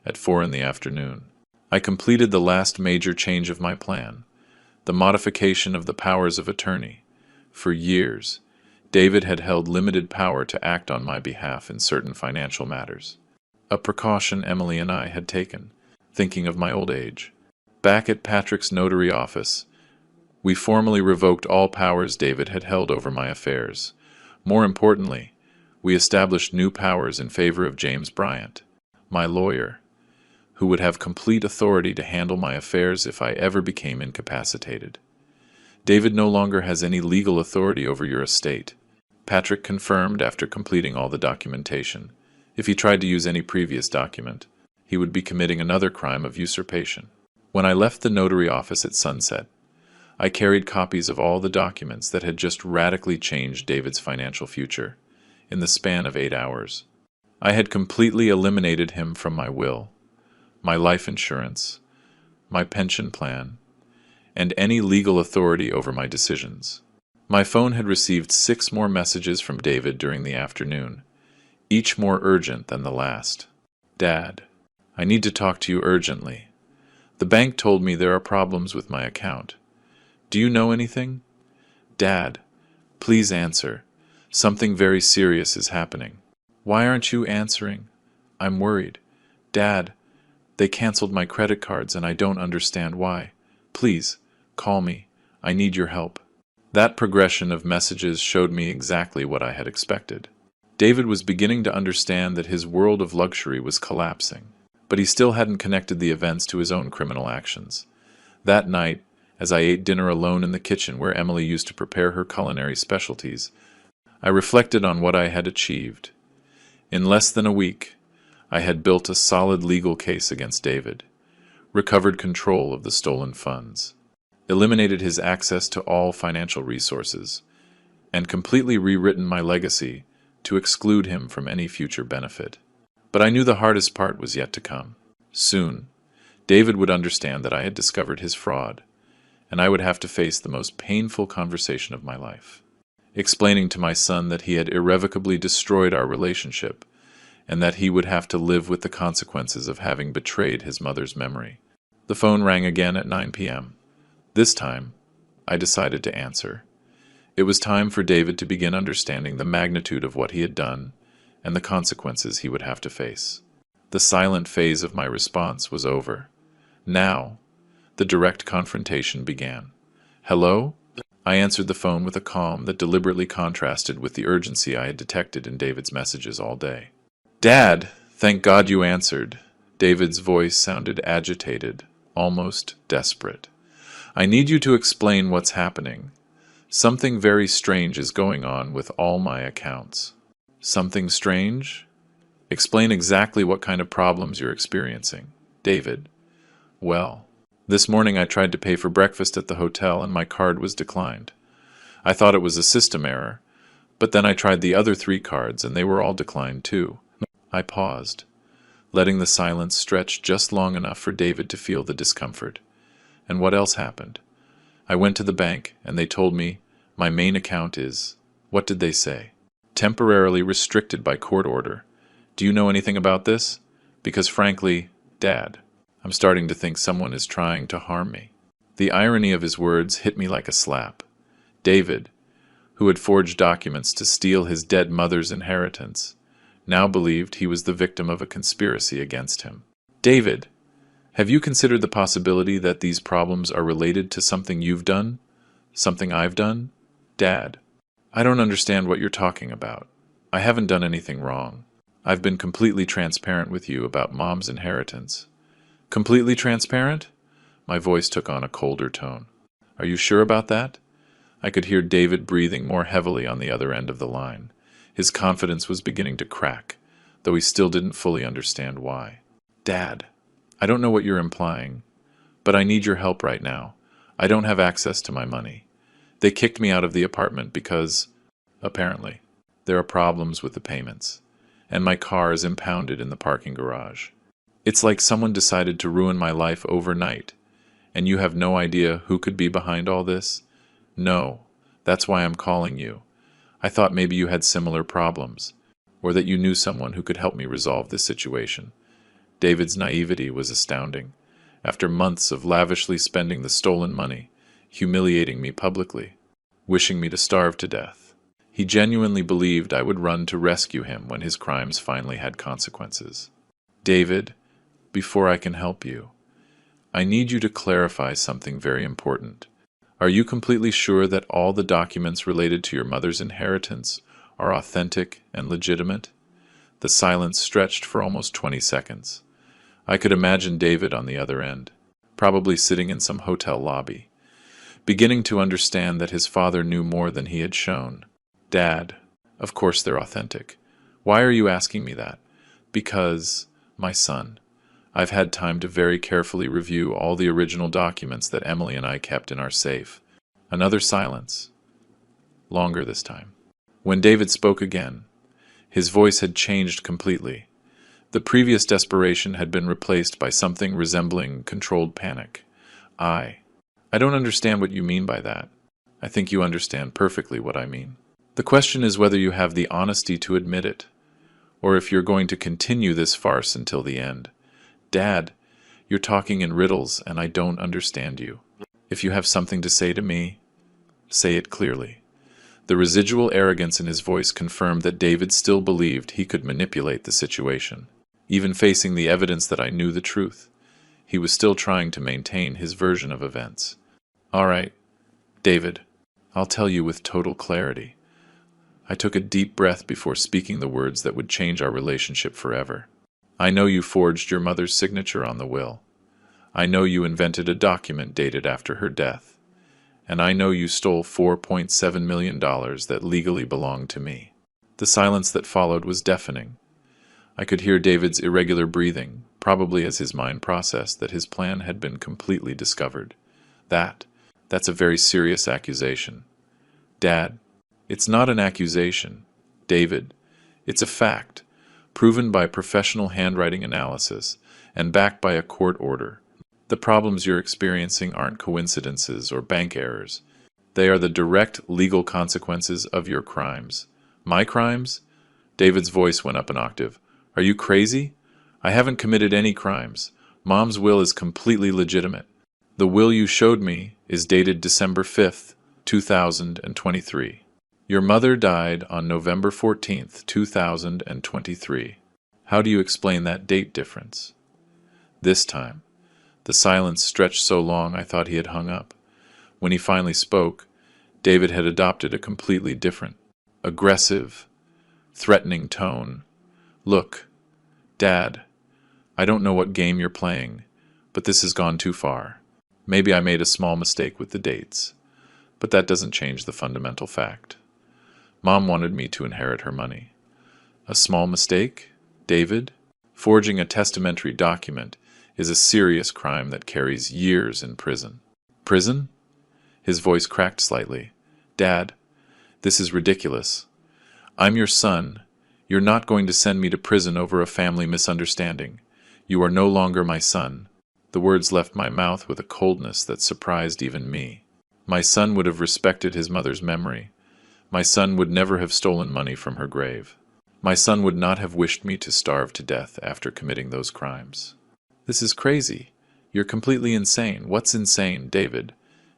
At 4 p.m, I completed the last major change of my plan, the modification of the powers of attorney. For years, David had held limited power to act on my behalf in certain financial matters, a precaution Emily and I had taken, thinking of my old age. Back at Patrick's notary office, we formally revoked all powers David had held over my affairs. More importantly, we established new powers in favor of James Bryant, my lawyer, who would have complete authority to handle my affairs if I ever became incapacitated. David no longer has any legal authority over your estate. Patrick confirmed after completing all the documentation. If he tried to use any previous document, he would be committing another crime of usurpation. When I left the notary office at sunset, I carried copies of all the documents that had just radically changed David's financial future in the span of 8 hours. I had completely eliminated him from my will, my life insurance, my pension plan, and any legal authority over my decisions. My phone had received 6 more messages from David during the afternoon, each more urgent than the last. Dad, I need to talk to you urgently. The bank told me there are problems with my account. Do you know anything? Dad, please answer. Something very serious is happening. Why aren't you answering? I'm worried. Dad, they canceled my credit cards and I don't understand why. Please, call me. I need your help. That progression of messages showed me exactly what I had expected. David was beginning to understand that his world of luxury was collapsing, but he still hadn't connected the events to his own criminal actions. That night, as I ate dinner alone in the kitchen where Emily used to prepare her culinary specialties, I reflected on what I had achieved. In less than a week, I had built a solid legal case against David, recovered control of the stolen funds, eliminated his access to all financial resources, and completely rewritten my legacy to exclude him from any future benefit. But I knew the hardest part was yet to come. Soon, David would understand that I had discovered his fraud, and I would have to face the most painful conversation of my life, explaining to my son that he had irrevocably destroyed our relationship, and that he would have to live with the consequences of having betrayed his mother's memory. The phone rang again at 9 p.m. This time, I decided to answer. It was time for David to begin understanding the magnitude of what he had done and the consequences he would have to face. The silent phase of my response was over. Now, the direct confrontation began. Hello? I answered the phone with a calm that deliberately contrasted with the urgency I had detected in David's messages all day. Dad, thank God you answered. David's voice sounded agitated, almost desperate. I need you to explain what's happening. Something very strange is going on with all my accounts. Something strange? Explain exactly what kind of problems you're experiencing. David. Well, this morning I tried to pay for breakfast at the hotel and my card was declined. I thought it was a system error, but then I tried the other 3 cards and they were all declined too. I paused, letting the silence stretch just long enough for David to feel the discomfort. And what else happened? I went to the bank and they told me my main account is, what did they say? Temporarily restricted by court order. Do you know anything about this? Because frankly, Dad, I'm starting to think someone is trying to harm me. The irony of his words hit me like a slap. David, who had forged documents to steal his dead mother's inheritance, now believed he was the victim of a conspiracy against him. David, have you considered the possibility that these problems are related to something you've done? Something I've done? Dad, I don't understand what you're talking about. I haven't done anything wrong. I've been completely transparent with you about Mom's inheritance. Completely transparent? My voice took on a colder tone. Are you sure about that? I could hear David breathing more heavily on the other end of the line. His confidence was beginning to crack, though he still didn't fully understand why. Dad, I don't know what you're implying, but I need your help right now. I don't have access to my money. They kicked me out of the apartment because, apparently, there are problems with the payments, and my car is impounded in the parking garage. It's like someone decided to ruin my life overnight, and you have no idea who could be behind all this? No, that's why I'm calling you. I thought maybe you had similar problems, or that you knew someone who could help me resolve this situation. David's naivety was astounding. After months of lavishly spending the stolen money, humiliating me publicly, wishing me to starve to death, he genuinely believed I would run to rescue him when his crimes finally had consequences. David, before I can help you, I need you to clarify something very important. Are you completely sure that all the documents related to your mother's inheritance are authentic and legitimate? The silence stretched for almost 20 seconds. I could imagine David on the other end, probably sitting in some hotel lobby, beginning to understand that his father knew more than he had shown. Dad, Of course they're authentic. Why are you asking me that? Because, my son, I've had time to very carefully review all the original documents that Emily and I kept in our safe. Another silence. Longer this time. When David spoke again, his voice had changed completely. The previous desperation had been replaced by something resembling controlled panic. I don't understand what you mean by that. I think you understand perfectly what I mean. The question is whether you have the honesty to admit it, or if you're going to continue this farce until the end. Dad, you're talking in riddles and I don't understand you. If you have something to say to me, say it clearly. The residual arrogance in his voice confirmed that David still believed he could manipulate the situation. Even facing the evidence that I knew the truth, he was still trying to maintain his version of events. All right, David, I'll tell you with total clarity. I took a deep breath before speaking the words that would change our relationship forever. I know you forged your mother's signature on the will. I know you invented a document dated after her death. And I know you stole $4.7 million that legally belonged to me. The silence that followed was deafening. I could hear David's irregular breathing, probably as his mind processed that his plan had been completely discovered. That's a very serious accusation. Dad, it's not an accusation. David, it's a fact, proven by professional handwriting analysis and backed by a court order. The problems you're experiencing aren't coincidences or bank errors. They are the direct legal consequences of your crimes. My crimes? David's voice went up an octave. Are you crazy? I haven't committed any crimes. Mom's will is completely legitimate. The will you showed me is dated December 5th, 2023. Your mother died on November 14th, 2023. How do you explain that date difference? This time, the silence stretched so long I thought he had hung up. When he finally spoke, David had adopted a completely different, aggressive, threatening tone. Look, Dad, I don't know what game you're playing, but this has gone too far. Maybe I made a small mistake with the dates, but that doesn't change the fundamental fact. Mom wanted me to inherit her money. A small mistake? David? Forging a testamentary document is a serious crime that carries years in prison. Prison? His voice cracked slightly. Dad, this is ridiculous. I'm your son. You're not going to send me to prison over a family misunderstanding. You are no longer my son. The words left my mouth with a coldness that surprised even me. My son would have respected his mother's memory. My son would never have stolen money from her grave. My son would not have wished me to starve to death after committing those crimes. This is crazy. You're completely insane. What's insane, David,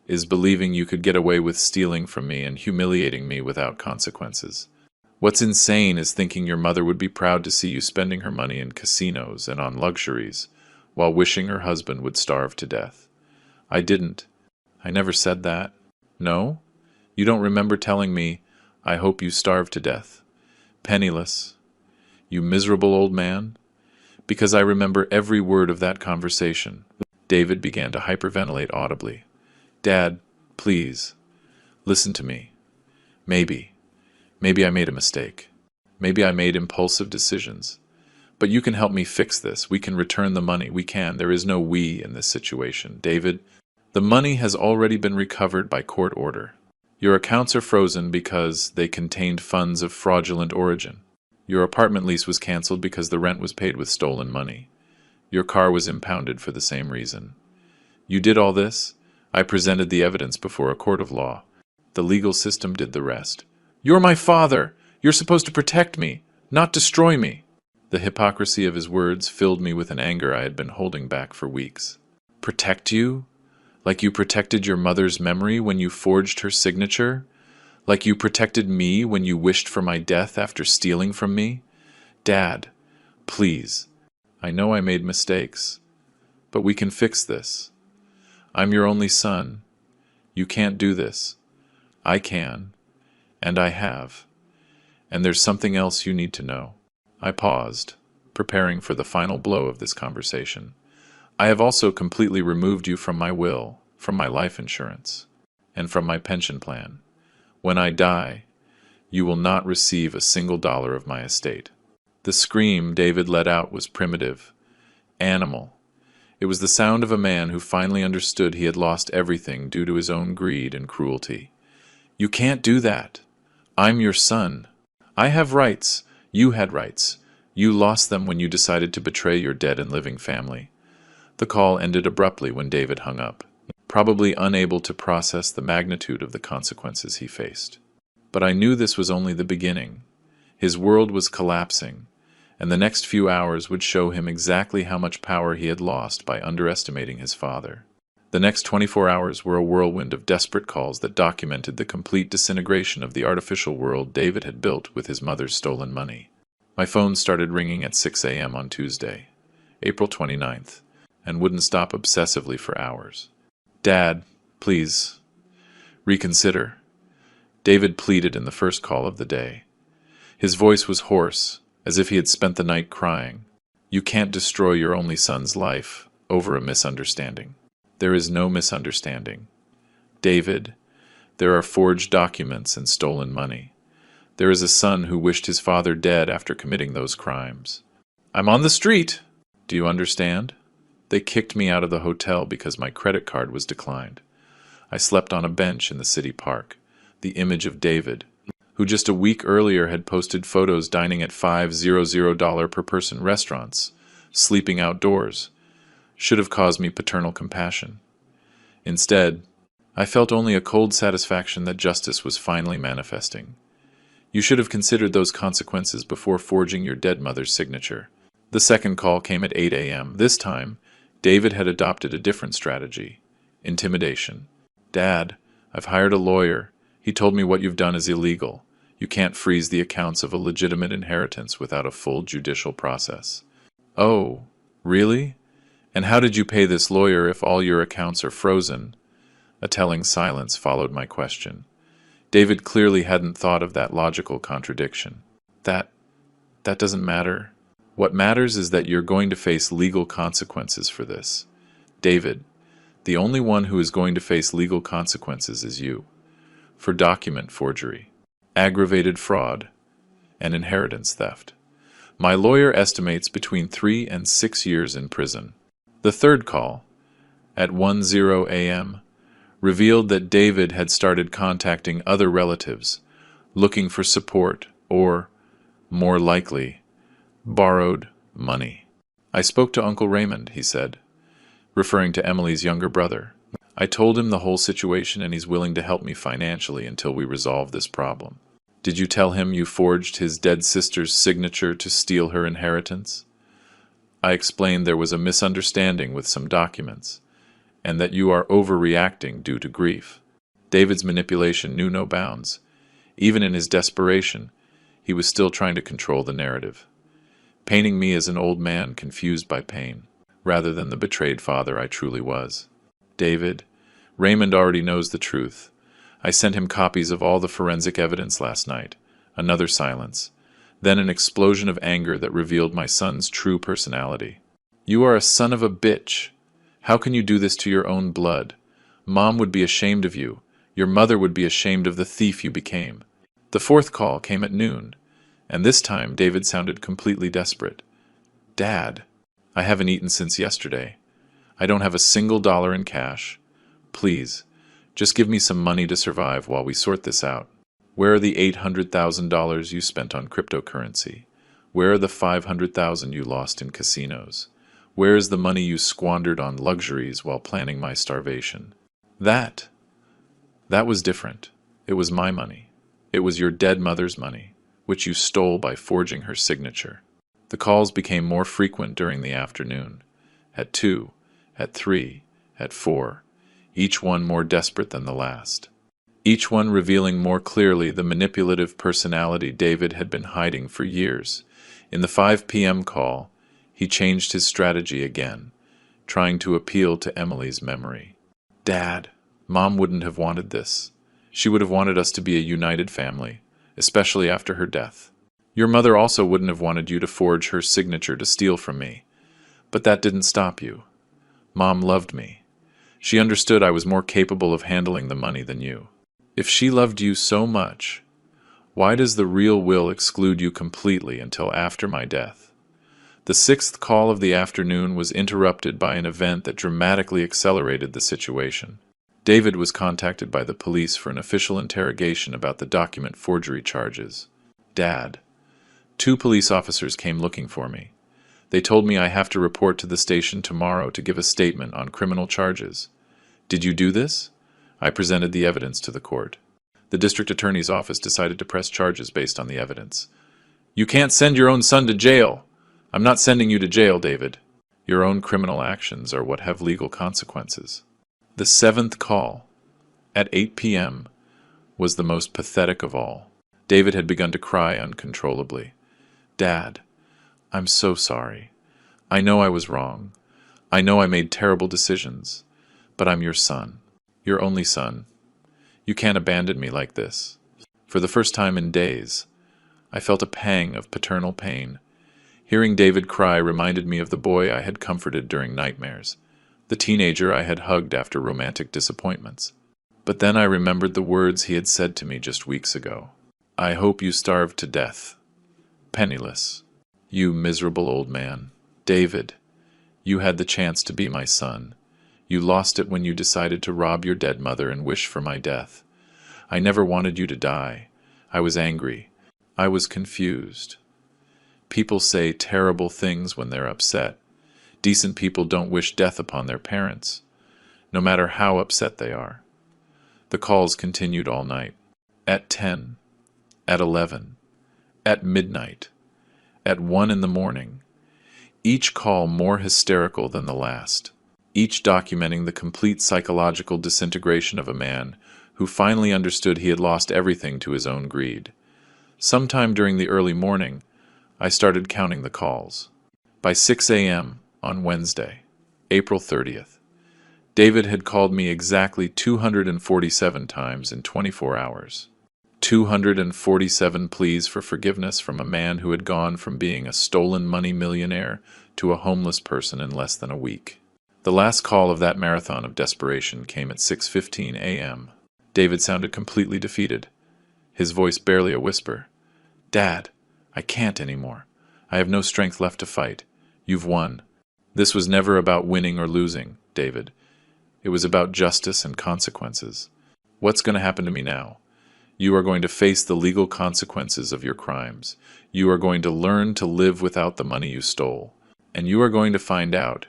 is believing you could get away with stealing from me and humiliating me without consequences. What's insane is thinking your mother would be proud to see you spending her money in casinos and on luxuries, while wishing her husband would starve to death. I didn't. I never said that. No? You don't remember telling me, I hope you starve to death. Penniless. You miserable old man? Because I remember every word of that conversation. David began to hyperventilate audibly. Dad, please, listen to me. Maybe I made a mistake. Maybe I made impulsive decisions. But you can help me fix this. We can return the money. We can. There is no we in this situation. David, the money has already been recovered by court order. Your accounts are frozen because they contained funds of fraudulent origin. Your apartment lease was canceled because the rent was paid with stolen money. Your car was impounded for the same reason. You did all this. I presented the evidence before a court of law. The legal system did the rest. You're my father. You're supposed to protect me, not destroy me. The hypocrisy of his words filled me with an anger I had been holding back for weeks. Protect you? Like you protected your mother's memory when you forged her signature? Like you protected me when you wished for my death after stealing from me? Dad, please. I know I made mistakes, but we can fix this. I'm your only son. You can't do this. I can, and I have. And there's something else you need to know. I paused, preparing for the final blow of this conversation. I have also completely removed you from my will, from my life insurance, and from my pension plan. When I die, You will not receive a single dollar of my estate." The scream David let out was primitive, animal. It was the sound of a man who finally understood he had lost everything due to his own greed and cruelty. "You can't do that. I'm your son. I have rights. You had rights. You lost them when you decided to betray your dead and living family." The call ended abruptly when David hung up, probably unable to process the magnitude of the consequences he faced. But I knew this was only the beginning. His world was collapsing, and the next few hours would show him exactly how much power he had lost by underestimating his father. The next 24 hours were a whirlwind of desperate calls that documented the complete disintegration of the artificial world David had built with his mother's stolen money. My phone started ringing at 6 a.m. on Tuesday, April 29th, and wouldn't stop obsessively for hours. "Dad, please, reconsider," David pleaded in the first call of the day. His voice was hoarse, as if he had spent the night crying. "You can't destroy your only son's life over a misunderstanding." "There is no misunderstanding. David, there are forged documents and stolen money. There is a son who wished his father dead after committing those crimes. I'm on the street! Do you understand? They kicked me out of the hotel because my credit card was declined. I slept on a bench in the city park, the image of David, who just a week earlier had posted photos dining at $500 per person restaurants, sleeping outdoors, should have caused me paternal compassion. Instead, I felt only a cold satisfaction that justice was finally manifesting. You should have considered those consequences before forging your dead mother's signature. The second call came at 8 a.m. This time, David had adopted a different strategy: intimidation. "Dad, I've hired a lawyer. He told me what you've done is illegal. You can't freeze the accounts of a legitimate inheritance without a full judicial process." "Oh, really? And how did you pay this lawyer if all your accounts are frozen?" A telling silence followed my question. David clearly hadn't thought of that logical contradiction. That doesn't matter. What matters is that you're going to face legal consequences for this. David, the only one who is going to face legal consequences is you. For document forgery, aggravated fraud, and inheritance theft. My lawyer estimates between 3 and 6 years in prison. The third call, at 10 a.m., revealed that David had started contacting other relatives, looking for support or, more likely, borrowed money. "I spoke to Uncle Raymond," he said, referring to Emily's younger brother. "I told him the whole situation and he's willing to help me financially until we resolve this problem." "Did you tell him you forged his dead sister's signature to steal her inheritance?" I explained there was a misunderstanding with some documents, and that you are overreacting due to grief. David's manipulation knew no bounds. Even in his desperation, he was still trying to control the narrative, painting me as an old man confused by pain, rather than the betrayed father I truly was. "David, Raymond already knows the truth. I sent him copies of all the forensic evidence last night." Another silence, then an explosion of anger that revealed my son's true personality. "You are a son of a bitch. How can you do this to your own blood? Mom would be ashamed of you. Your mother would be ashamed of the thief you became." The fourth call came at noon, and this time David sounded completely desperate. "Dad, I haven't eaten since yesterday. I don't have a single dollar in cash. Please, just give me some money to survive while we sort this out. Where are the $800,000 you spent on cryptocurrency? Where are the $500,000 you lost in casinos? Where is the money you squandered on luxuries while planning my starvation?" That was different. It was my money. It was your dead mother's money, which you stole by forging her signature. The calls became more frequent during the afternoon. At 2, at 3, at 4, each one more desperate than the last. Each one revealing more clearly the manipulative personality David had been hiding for years. In the 5 p.m. call, he changed his strategy again, trying to appeal to Emily's memory. "Dad, Mom wouldn't have wanted this. She would have wanted us to be a united family, especially after her death. Your mother also wouldn't have wanted you to forge her signature to steal from me. But that didn't stop you. Mom loved me. She understood I was more capable of handling the money than you. If she loved you so much, Why does the real will exclude you completely until after my death? The sixth call of the afternoon was interrupted by an event that dramatically accelerated the situation. David was contacted by the police for an official interrogation about the document forgery charges. Dad. Two police officers came looking for me. They told me I have to report to the station tomorrow to give a statement on criminal charges. Did you do this? I presented the evidence to the court. The district attorney's office decided to press charges based on the evidence. You can't send your own son to jail. I'm not sending you to jail, David. Your own criminal actions are what have legal consequences. The seventh call, at 8 p.m., was the most pathetic of all. David had begun to cry uncontrollably. Dad, I'm so sorry. I know I was wrong. I know I made terrible decisions. But I'm your son. Your only son. You can't abandon me like this. For the first time in days, I felt a pang of paternal pain. Hearing David cry reminded me of the boy I had comforted during nightmares, the teenager I had hugged after romantic disappointments. But then I remembered the words he had said to me just weeks ago. I hope you starve to death. Penniless. You miserable old man. David, you had the chance to be my son. You lost it when you decided to rob your dead mother and wish for my death. I never wanted you to die. I was angry. I was confused. People say terrible things when they're upset. Decent people don't wish death upon their parents, no matter how upset they are. The calls continued all night. At 10, at 11, at midnight, at 1 in the morning. Each call more hysterical than the last. Each documenting the complete psychological disintegration of a man who finally understood he had lost everything to his own greed. Sometime during the early morning, I started counting the calls. By 6 a.m. on Wednesday, April 30th, David had called me exactly 247 times in 24 hours. 247 pleas for forgiveness from a man who had gone from being a stolen money millionaire to a homeless person in less than a week. The last call of that marathon of desperation came at 6:15 a.m. David sounded completely defeated, his voice barely a whisper. Dad, I can't anymore. I have no strength left to fight. You've won. This was never about winning or losing, David. It was about justice and consequences. What's going to happen to me now? You are going to face the legal consequences of your crimes. You are going to learn to live without the money you stole. And you are going to find out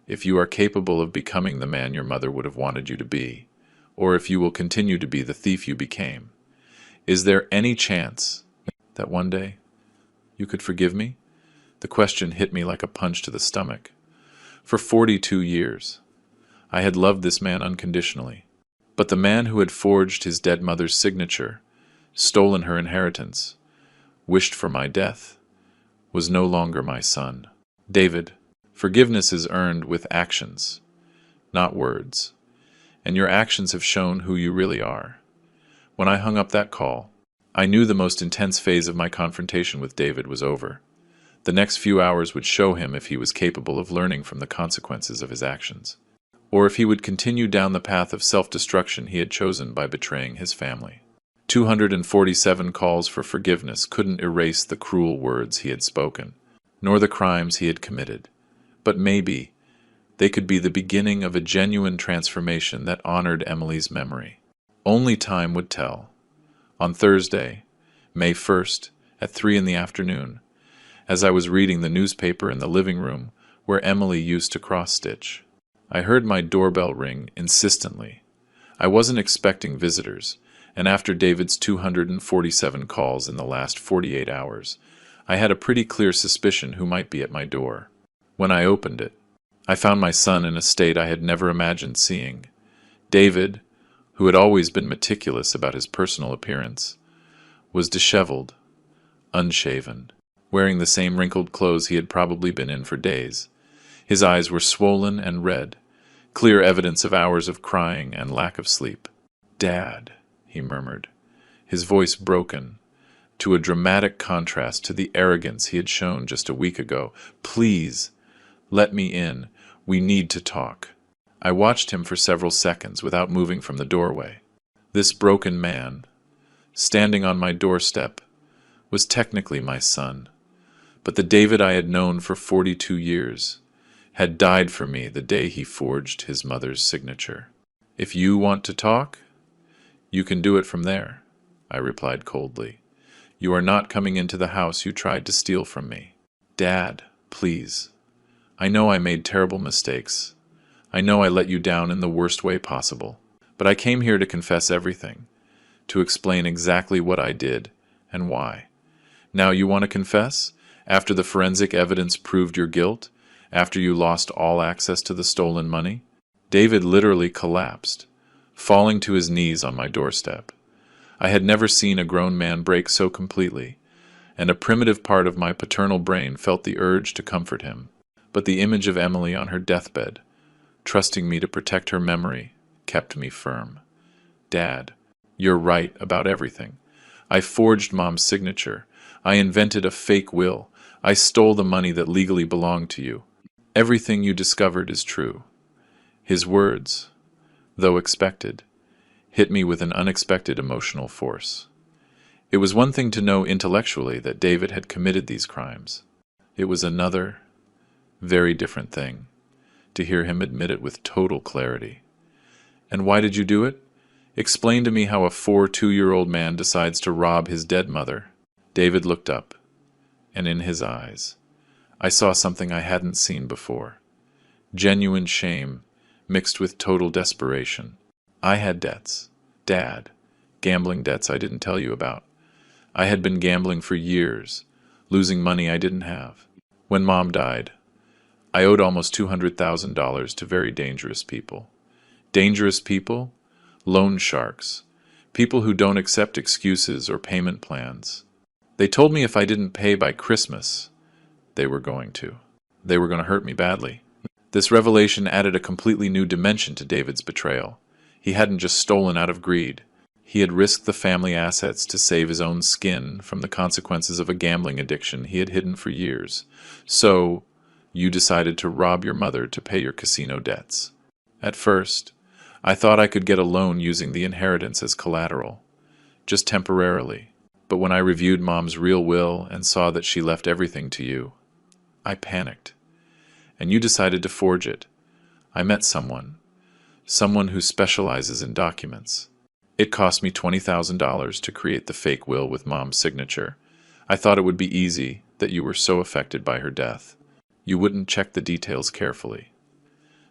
if you are capable of becoming the man your mother would have wanted you to be, or if you will continue to be the thief you became. Is there any chance that one day you could forgive me? The question hit me like a punch to the stomach. For 42 years, I had loved this man unconditionally. But the man who had forged his dead mother's signature, stolen her inheritance, wished for my death, was no longer my son. David, forgiveness is earned with actions, not words. And your actions have shown who you really are. When I hung up that call, I knew the most intense phase of my confrontation with David was over. The next few hours would show him if he was capable of learning from the consequences of his actions, or if he would continue down the path of self-destruction he had chosen by betraying his family. 247 calls for forgiveness couldn't erase the cruel words he had spoken, nor the crimes he had committed. But maybe they could be the beginning of a genuine transformation that honored Emily's memory. Only time would tell. On Thursday, May 1st, at 3 in the afternoon, as I was reading the newspaper in the living room where Emily used to cross-stitch, I heard my doorbell ring insistently. I wasn't expecting visitors, and after David's 247 calls in the last 48 hours, I had a pretty clear suspicion who might be at my door. When I opened it, I found my son in a state I had never imagined seeing. David, who had always been meticulous about his personal appearance, was disheveled, unshaven, wearing the same wrinkled clothes he had probably been in for days. His eyes were swollen and red, clear evidence of hours of crying and lack of sleep. "Dad," he murmured, his voice broken, to a dramatic contrast to the arrogance he had shown just a week ago. "Please, let me in. We need to talk." I watched him for several seconds without moving from the doorway. This broken man, standing on my doorstep, was technically my son, but the David I had known for 42 years had died for me the day he forged his mother's signature. "If you want to talk, you can do it from there," I replied coldly. "You are not coming into the house you tried to steal from me." "Dad, please. I know I made terrible mistakes. I know I let you down in the worst way possible. But I came here to confess everything, to explain exactly what I did and why. Now you want to confess? After the forensic evidence proved your guilt? After you lost all access to the stolen money?" David literally collapsed, falling to his knees on my doorstep. I had never seen a grown man break so completely, and a primitive part of my paternal brain felt the urge to comfort him. But the image of Emily on her deathbed, trusting me to protect her memory, kept me firm. "Dad, you're right about everything. I forged Mom's signature. I invented a fake will. I stole the money that legally belonged to you. Everything you discovered is true." His words, though expected, hit me with an unexpected emotional force. It was one thing to know intellectually that David had committed these crimes. It was another, very different thing to hear him admit it with total clarity. "And why did you do it? Explain to me how a 2-year-old man decides to rob his dead mother." David looked up, and in his eyes, I saw something I hadn't seen before. Genuine shame mixed with total desperation. I had debts. Dad. Gambling debts I didn't tell you about. I had been gambling for years, losing money I didn't have. When Mom died, I owed almost $200,000 to very dangerous people. Dangerous people? Loan sharks. People who don't accept excuses or payment plans. They told me if I didn't pay by Christmas, they were going to. They were going to hurt me badly. This revelation added a completely new dimension to David's betrayal. He hadn't just stolen out of greed. He had risked the family assets to save his own skin from the consequences of a gambling addiction he had hidden for years. "So, you decided to rob your mother to pay your casino debts." At first, I thought I could get a loan using the inheritance as collateral, just temporarily. But when I reviewed Mom's real will and saw that she left everything to you, I panicked. And you decided to forge it. I met someone who specializes in documents. It cost me $20,000 to create the fake will with Mom's signature. I thought it would be easy, that you were so affected by her death. You wouldn't check the details carefully.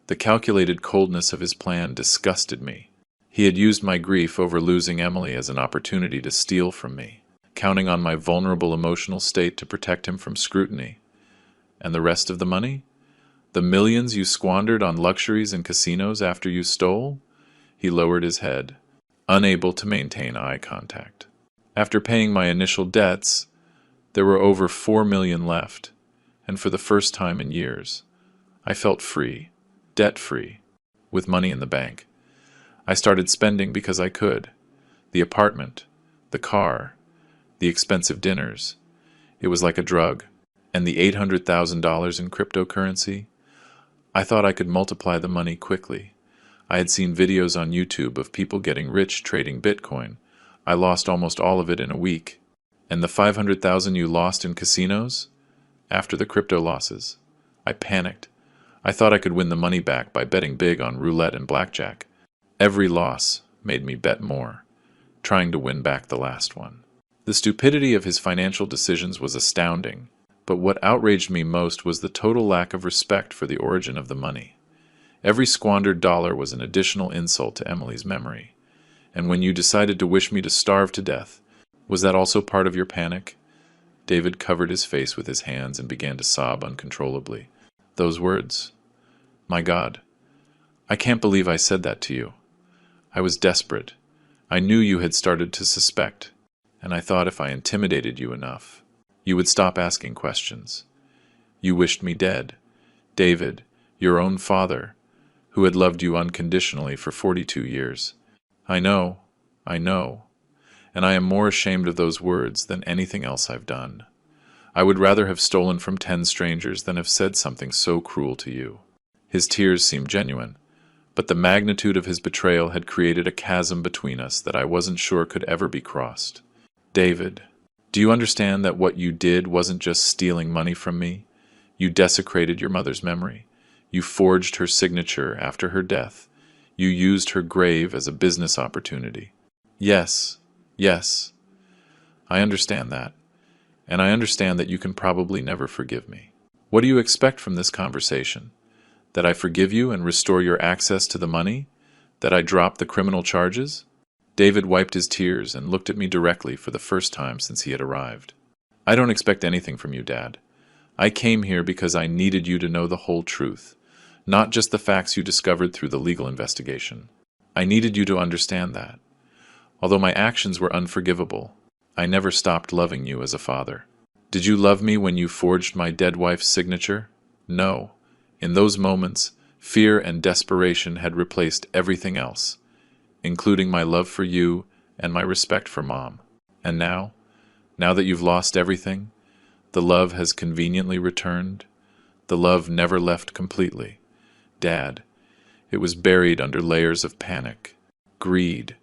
The calculated coldness of his plan disgusted me. He had used my grief over losing Emily as an opportunity to steal from me, counting on my vulnerable emotional state to protect him from scrutiny. And the rest of the money? The millions you squandered on luxuries and casinos after you stole? He lowered his head, unable to maintain eye contact. After paying my initial debts, there were over $4 million left, and for the first time in years, I felt free, debt-free, with money in the bank. I started spending because I could. The apartment, the car, the expensive dinners. It was like a drug. And the $800,000 in cryptocurrency? I thought I could multiply the money quickly. I had seen videos on YouTube of people getting rich trading Bitcoin. I lost almost all of it in a week. And the $500,000 you lost in casinos? After the crypto losses. I panicked. I thought I could win the money back by betting big on roulette and blackjack. Every loss made me bet more, trying to win back the last one. The stupidity of his financial decisions was astounding. But what outraged me most was the total lack of respect for the origin of the money. Every squandered dollar was an additional insult to Emily's memory. And when you decided to wish me to starve to death, was that also part of your panic? David covered his face with his hands and began to sob uncontrollably. Those words. My God, I can't believe I said that to you. I was desperate. I knew you had started to suspect, and I thought if I intimidated you enough, you would stop asking questions. You wished me dead. David, your own father, who had loved you unconditionally for 42 years. I know, and I am more ashamed of those words than anything else I've done. I would rather have stolen from 10 strangers than have said something so cruel to you. His tears seemed genuine. But the magnitude of his betrayal had created a chasm between us that I wasn't sure could ever be crossed. David, do you understand that what you did wasn't just stealing money from me? You desecrated your mother's memory. You forged her signature after her death. You used her grave as a business opportunity. Yes, yes, I understand that. And I understand that you can probably never forgive me. What do you expect from this conversation? That I forgive you and restore your access to the money? That I drop the criminal charges? David wiped his tears and looked at me directly for the first time since he had arrived. I don't expect anything from you, Dad. I came here because I needed you to know the whole truth, not just the facts you discovered through the legal investigation. I needed you to understand that. Although my actions were unforgivable, I never stopped loving you as a father. Did you love me when you forged my dead wife's signature? No. In those moments, fear and desperation had replaced everything else, including my love for you and my respect for Mom. And now that you've lost everything, the love has conveniently returned. The love never left completely. Dad, it was buried under layers of panic, greed,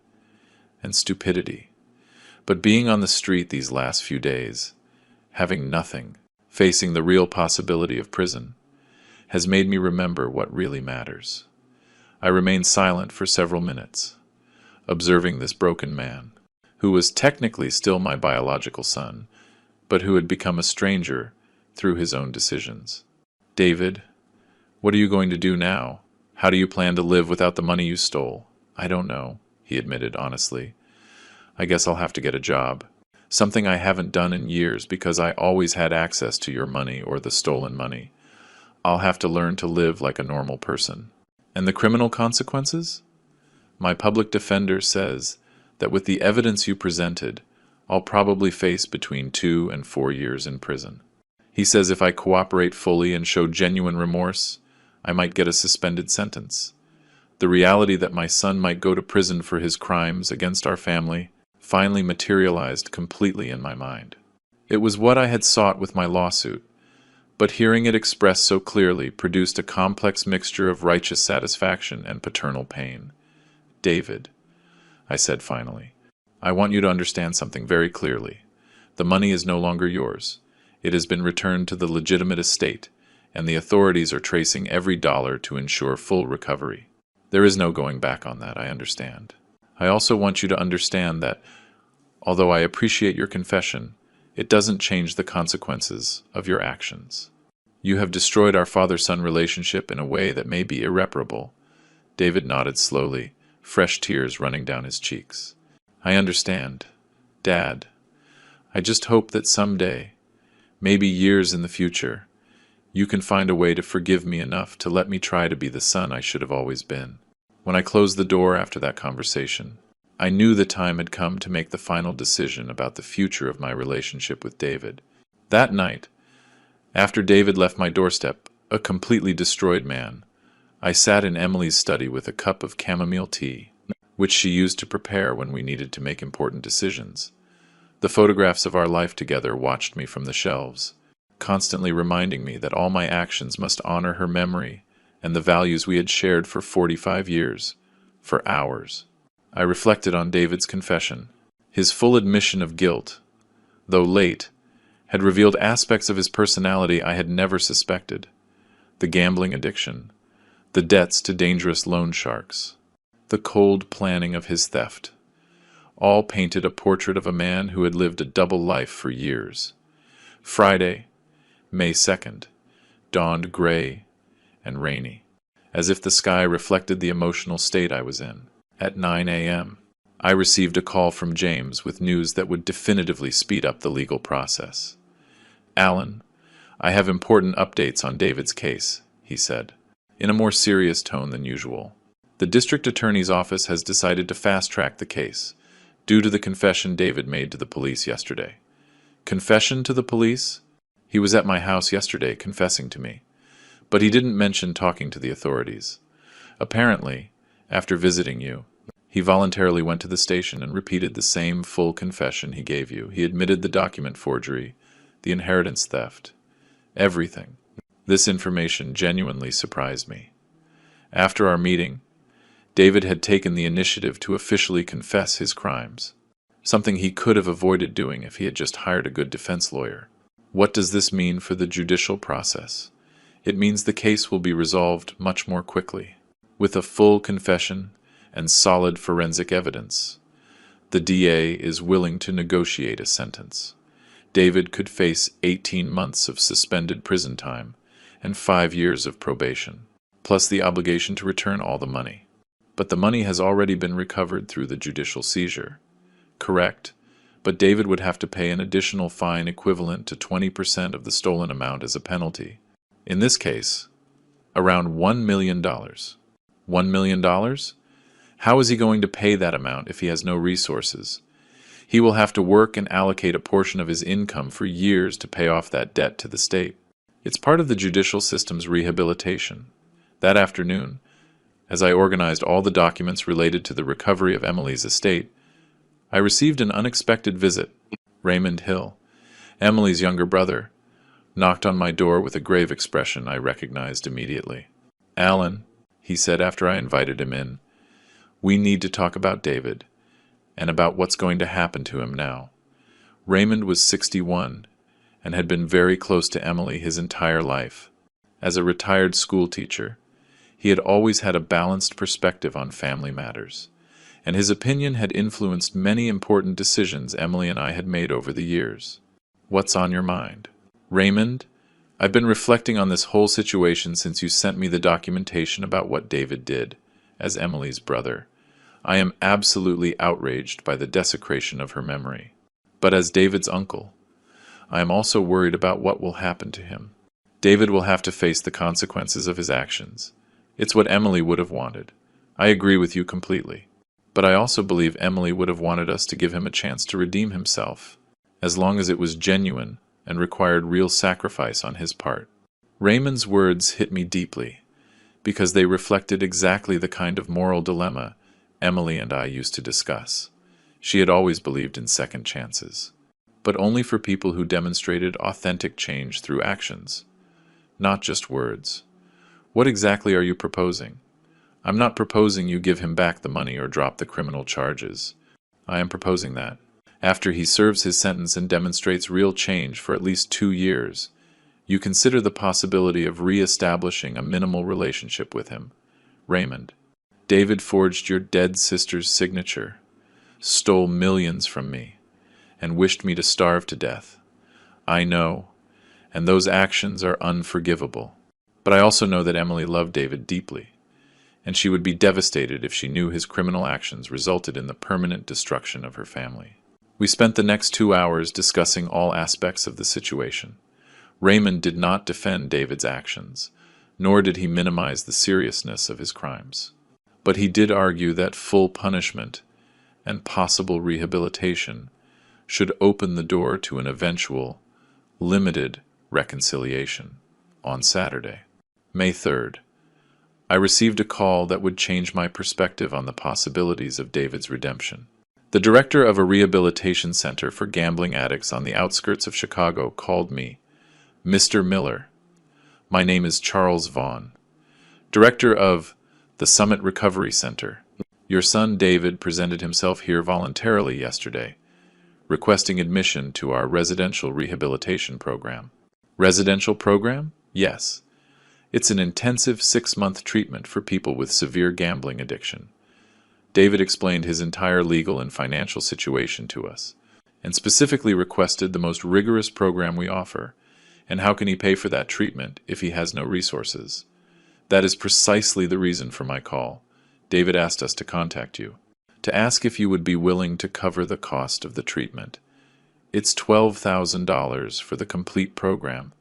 and stupidity. But being on the street these last few days, having nothing, facing the real possibility of prison, has made me remember what really matters. I remained silent for several minutes, observing this broken man, who was technically still my biological son, but who had become a stranger through his own decisions. David, what are you going to do now? How do you plan to live without the money you stole? I don't know, he admitted honestly. I guess I'll have to get a job. Something I haven't done in years because I always had access to your money or the stolen money. I'll have to learn to live like a normal person. And the criminal consequences? My public defender says that with the evidence you presented, I'll probably face between 2 and 4 years in prison. He says if I cooperate fully and show genuine remorse, I might get a suspended sentence. The reality that my son might go to prison for his crimes against our family finally materialized completely in my mind. It was what I had sought with my lawsuit, but hearing it expressed so clearly produced a complex mixture of righteous satisfaction and paternal pain. David, I said finally, I want you to understand something very clearly. The money is no longer yours. It has been returned to the legitimate estate, and the authorities are tracing every dollar to ensure full recovery. There is no going back on that, I understand. I also want you to understand that, although I appreciate your confession, it doesn't change the consequences of your actions. You have destroyed our father-son relationship in a way that may be irreparable. David nodded slowly, fresh tears running down his cheeks. I understand. Dad, I just hope that someday, maybe years in the future, you can find a way to forgive me enough to let me try to be the son I should have always been. When I closed the door after that conversation, I knew the time had come to make the final decision about the future of my relationship with David. That night, after David left my doorstep, a completely destroyed man, I sat in Emily's study with a cup of chamomile tea, which she used to prepare when we needed to make important decisions. The photographs of our life together watched me from the shelves, constantly reminding me that all my actions must honor her memory and the values we had shared for 45 years, for hours. I reflected on David's confession. His full admission of guilt, though late, had revealed aspects of his personality I had never suspected. The gambling addiction, the debts to dangerous loan sharks, the cold planning of his theft, all painted a portrait of a man who had lived a double life for years. Friday, May 2nd, dawned gray and rainy, as if the sky reflected the emotional state I was in. At 9 a.m., I received a call from James with news that would definitively speed up the legal process. Alan, I have important updates on David's case, he said, in a more serious tone than usual. The district attorney's office has decided to fast-track the case, due to the confession David made to the police yesterday. Confession to the police? He was at my house yesterday confessing to me, but he didn't mention talking to the authorities. Apparently, after visiting you, he voluntarily went to the station and repeated the same full confession he gave you. He admitted the document forgery, the inheritance theft, everything. This information genuinely surprised me. After our meeting, David had taken the initiative to officially confess his crimes, something he could have avoided doing if he had just hired a good defense lawyer. What does this mean for the judicial process? It means the case will be resolved much more quickly. With a full confession and solid forensic evidence, the DA is willing to negotiate a sentence. David could face 18 months of suspended prison time and 5 years of probation, plus the obligation to return all the money. But the money has already been recovered through the judicial seizure. Correct, but David would have to pay an additional fine equivalent to 20% of the stolen amount as a penalty. In this case, around $1 million. $1 million? How is he going to pay that amount if he has no resources? He will have to work and allocate a portion of his income for years to pay off that debt to the state. It's part of the judicial system's rehabilitation. That afternoon, as I organized all the documents related to the recovery of Emily's estate, I received an unexpected visit. Raymond Hill, Emily's younger brother, knocked on my door with a grave expression I recognized immediately. "Alan," he said after I invited him in, "we need to talk about David, and about what's going to happen to him now." Raymond was 61 and had been very close to Emily his entire life. As a retired schoolteacher, he had always had a balanced perspective on family matters, and his opinion had influenced many important decisions Emily and I had made over the years. "What's on your mind?" "Raymond, I've been reflecting on this whole situation since you sent me the documentation about what David did, as Emily's brother. I am absolutely outraged by the desecration of her memory. But as David's uncle, I am also worried about what will happen to him. David will have to face the consequences of his actions. It's what Emily would have wanted. I agree with you completely. But I also believe Emily would have wanted us to give him a chance to redeem himself, as long as it was genuine and required real sacrifice on his part." Raymond's words hit me deeply, because they reflected exactly the kind of moral dilemma Emily and I used to discuss. She had always believed in second chances, but only for people who demonstrated authentic change through actions, not just words. "What exactly are you proposing?" "I'm not proposing you give him back the money or drop the criminal charges. I am proposing that, after he serves his sentence and demonstrates real change for at least 2 years, you consider the possibility of re-establishing a minimal relationship with him. Raymond, David forged your dead sister's signature, stole millions from me, and wished me to starve to death. I know, and those actions are unforgivable. But I also know that Emily loved David deeply, and she would be devastated if she knew his criminal actions resulted in the permanent destruction of her family." We spent the next 2 hours discussing all aspects of the situation. Raymond did not defend David's actions, nor did he minimize the seriousness of his crimes. But he did argue that full punishment and possible rehabilitation should open the door to an eventual, limited reconciliation on Saturday, May 3rd. I received a call that would change my perspective on the possibilities of David's redemption. The director of a rehabilitation center for gambling addicts on the outskirts of Chicago called me, "Mr. Miller. My name is Charles Vaughn, director of the Summit Recovery Center. Your son David presented himself here voluntarily yesterday, requesting admission to our residential rehabilitation program." "Residential program?" "Yes. It's an intensive 6-month treatment for people with severe gambling addiction." David explained his entire legal and financial situation to us, and specifically requested the most rigorous program we offer, and how can he pay for that treatment if he has no resources. That is precisely the reason for my call. David asked us to contact you, to ask if you would be willing to cover the cost of the treatment. It's $12,000 for the complete program.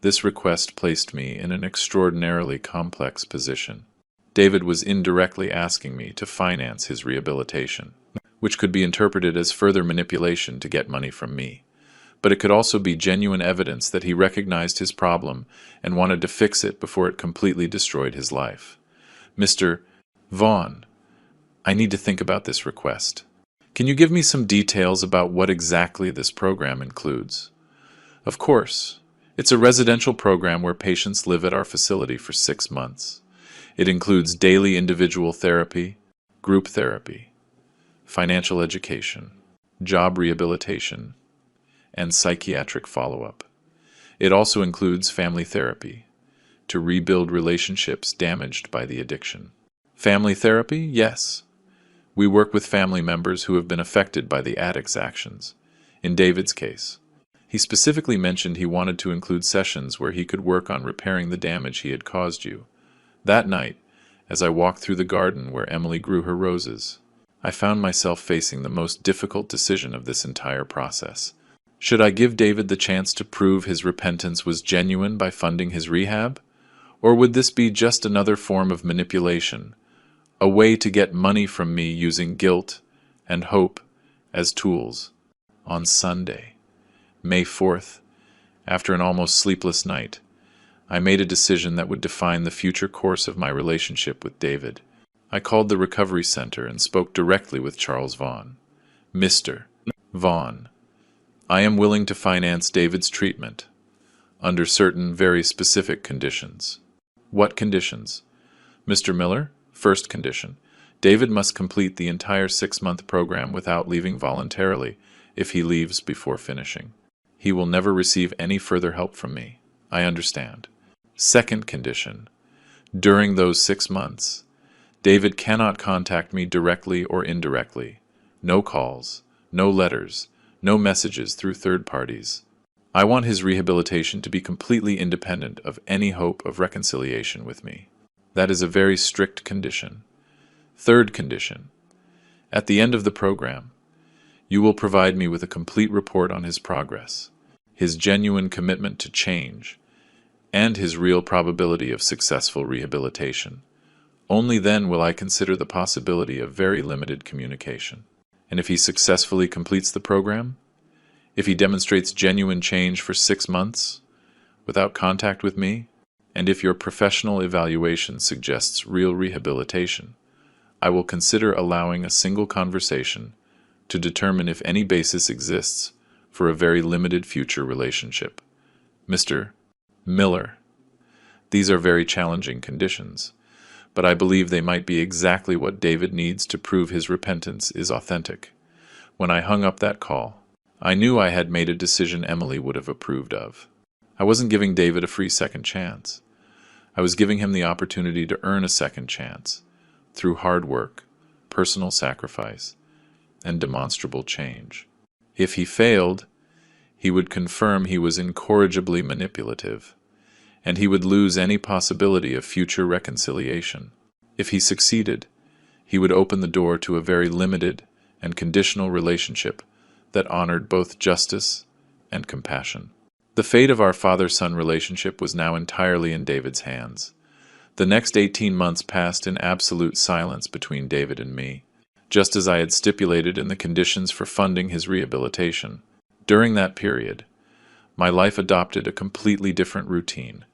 This request placed me in an extraordinarily complex position. David was indirectly asking me to finance his rehabilitation, which could be interpreted as further manipulation to get money from me. But it could also be genuine evidence that he recognized his problem and wanted to fix it before it completely destroyed his life. "Mr. Vaughn, I need to think about this request. Can you give me some details about what exactly this program includes?" "Of course. It's a residential program where patients live at our facility for 6 months. It includes daily individual therapy, group therapy, financial education, job rehabilitation, and psychiatric follow-up. It also includes family therapy to rebuild relationships damaged by the addiction. Family therapy? Yes. We work with family members who have been affected by the addict's actions. In David's case, he specifically mentioned he wanted to include sessions where he could work on repairing the damage he had caused you. That night, as I walked through the garden where Emily grew her roses, I found myself facing the most difficult decision of this entire process. Should I give David the chance to prove his repentance was genuine by funding his rehab? Or would this be just another form of manipulation, a way to get money from me using guilt and hope as tools? On Sunday, May 4th, after an almost sleepless night, I made a decision that would define the future course of my relationship with David. I called the recovery center and spoke directly with Charles Vaughn. Mr. Vaughn, I am willing to finance David's treatment under certain very specific conditions. What conditions? Mr. Miller, first condition. David must complete the entire 6-month program without leaving voluntarily if he leaves before finishing. He will never receive any further help from me. I understand. Second condition. During those 6 months, David cannot contact me directly or indirectly. No calls, no letters, no messages through third parties. I want his rehabilitation to be completely independent of any hope of reconciliation with me. That is a very strict condition. Third condition. At the end of the program, you will provide me with a complete report on his progress, his genuine commitment to change, and his real probability of successful rehabilitation. Only then will I consider the possibility of very limited communication. And if he successfully completes the program, if he demonstrates genuine change for 6 months without contact with me, and if your professional evaluation suggests real rehabilitation, I will consider allowing a single conversation to determine if any basis exists for a very limited future relationship. Mr. Miller, these are very challenging conditions, but I believe they might be exactly what David needs to prove his repentance is authentic. When I hung up that call, I knew I had made a decision Emily would have approved of. I wasn't giving David a free second chance. I was giving him the opportunity to earn a second chance through hard work, personal sacrifice, and demonstrable change. If he failed, he would confirm he was incorrigibly manipulative, and he would lose any possibility of future reconciliation. If he succeeded, he would open the door to a very limited and conditional relationship that honored both justice and compassion. The fate of our father-son relationship was now entirely in David's hands. The next 18 months passed in absolute silence between David and me, just as I had stipulated in the conditions for funding his rehabilitation. During that period, my life adopted a completely different routine,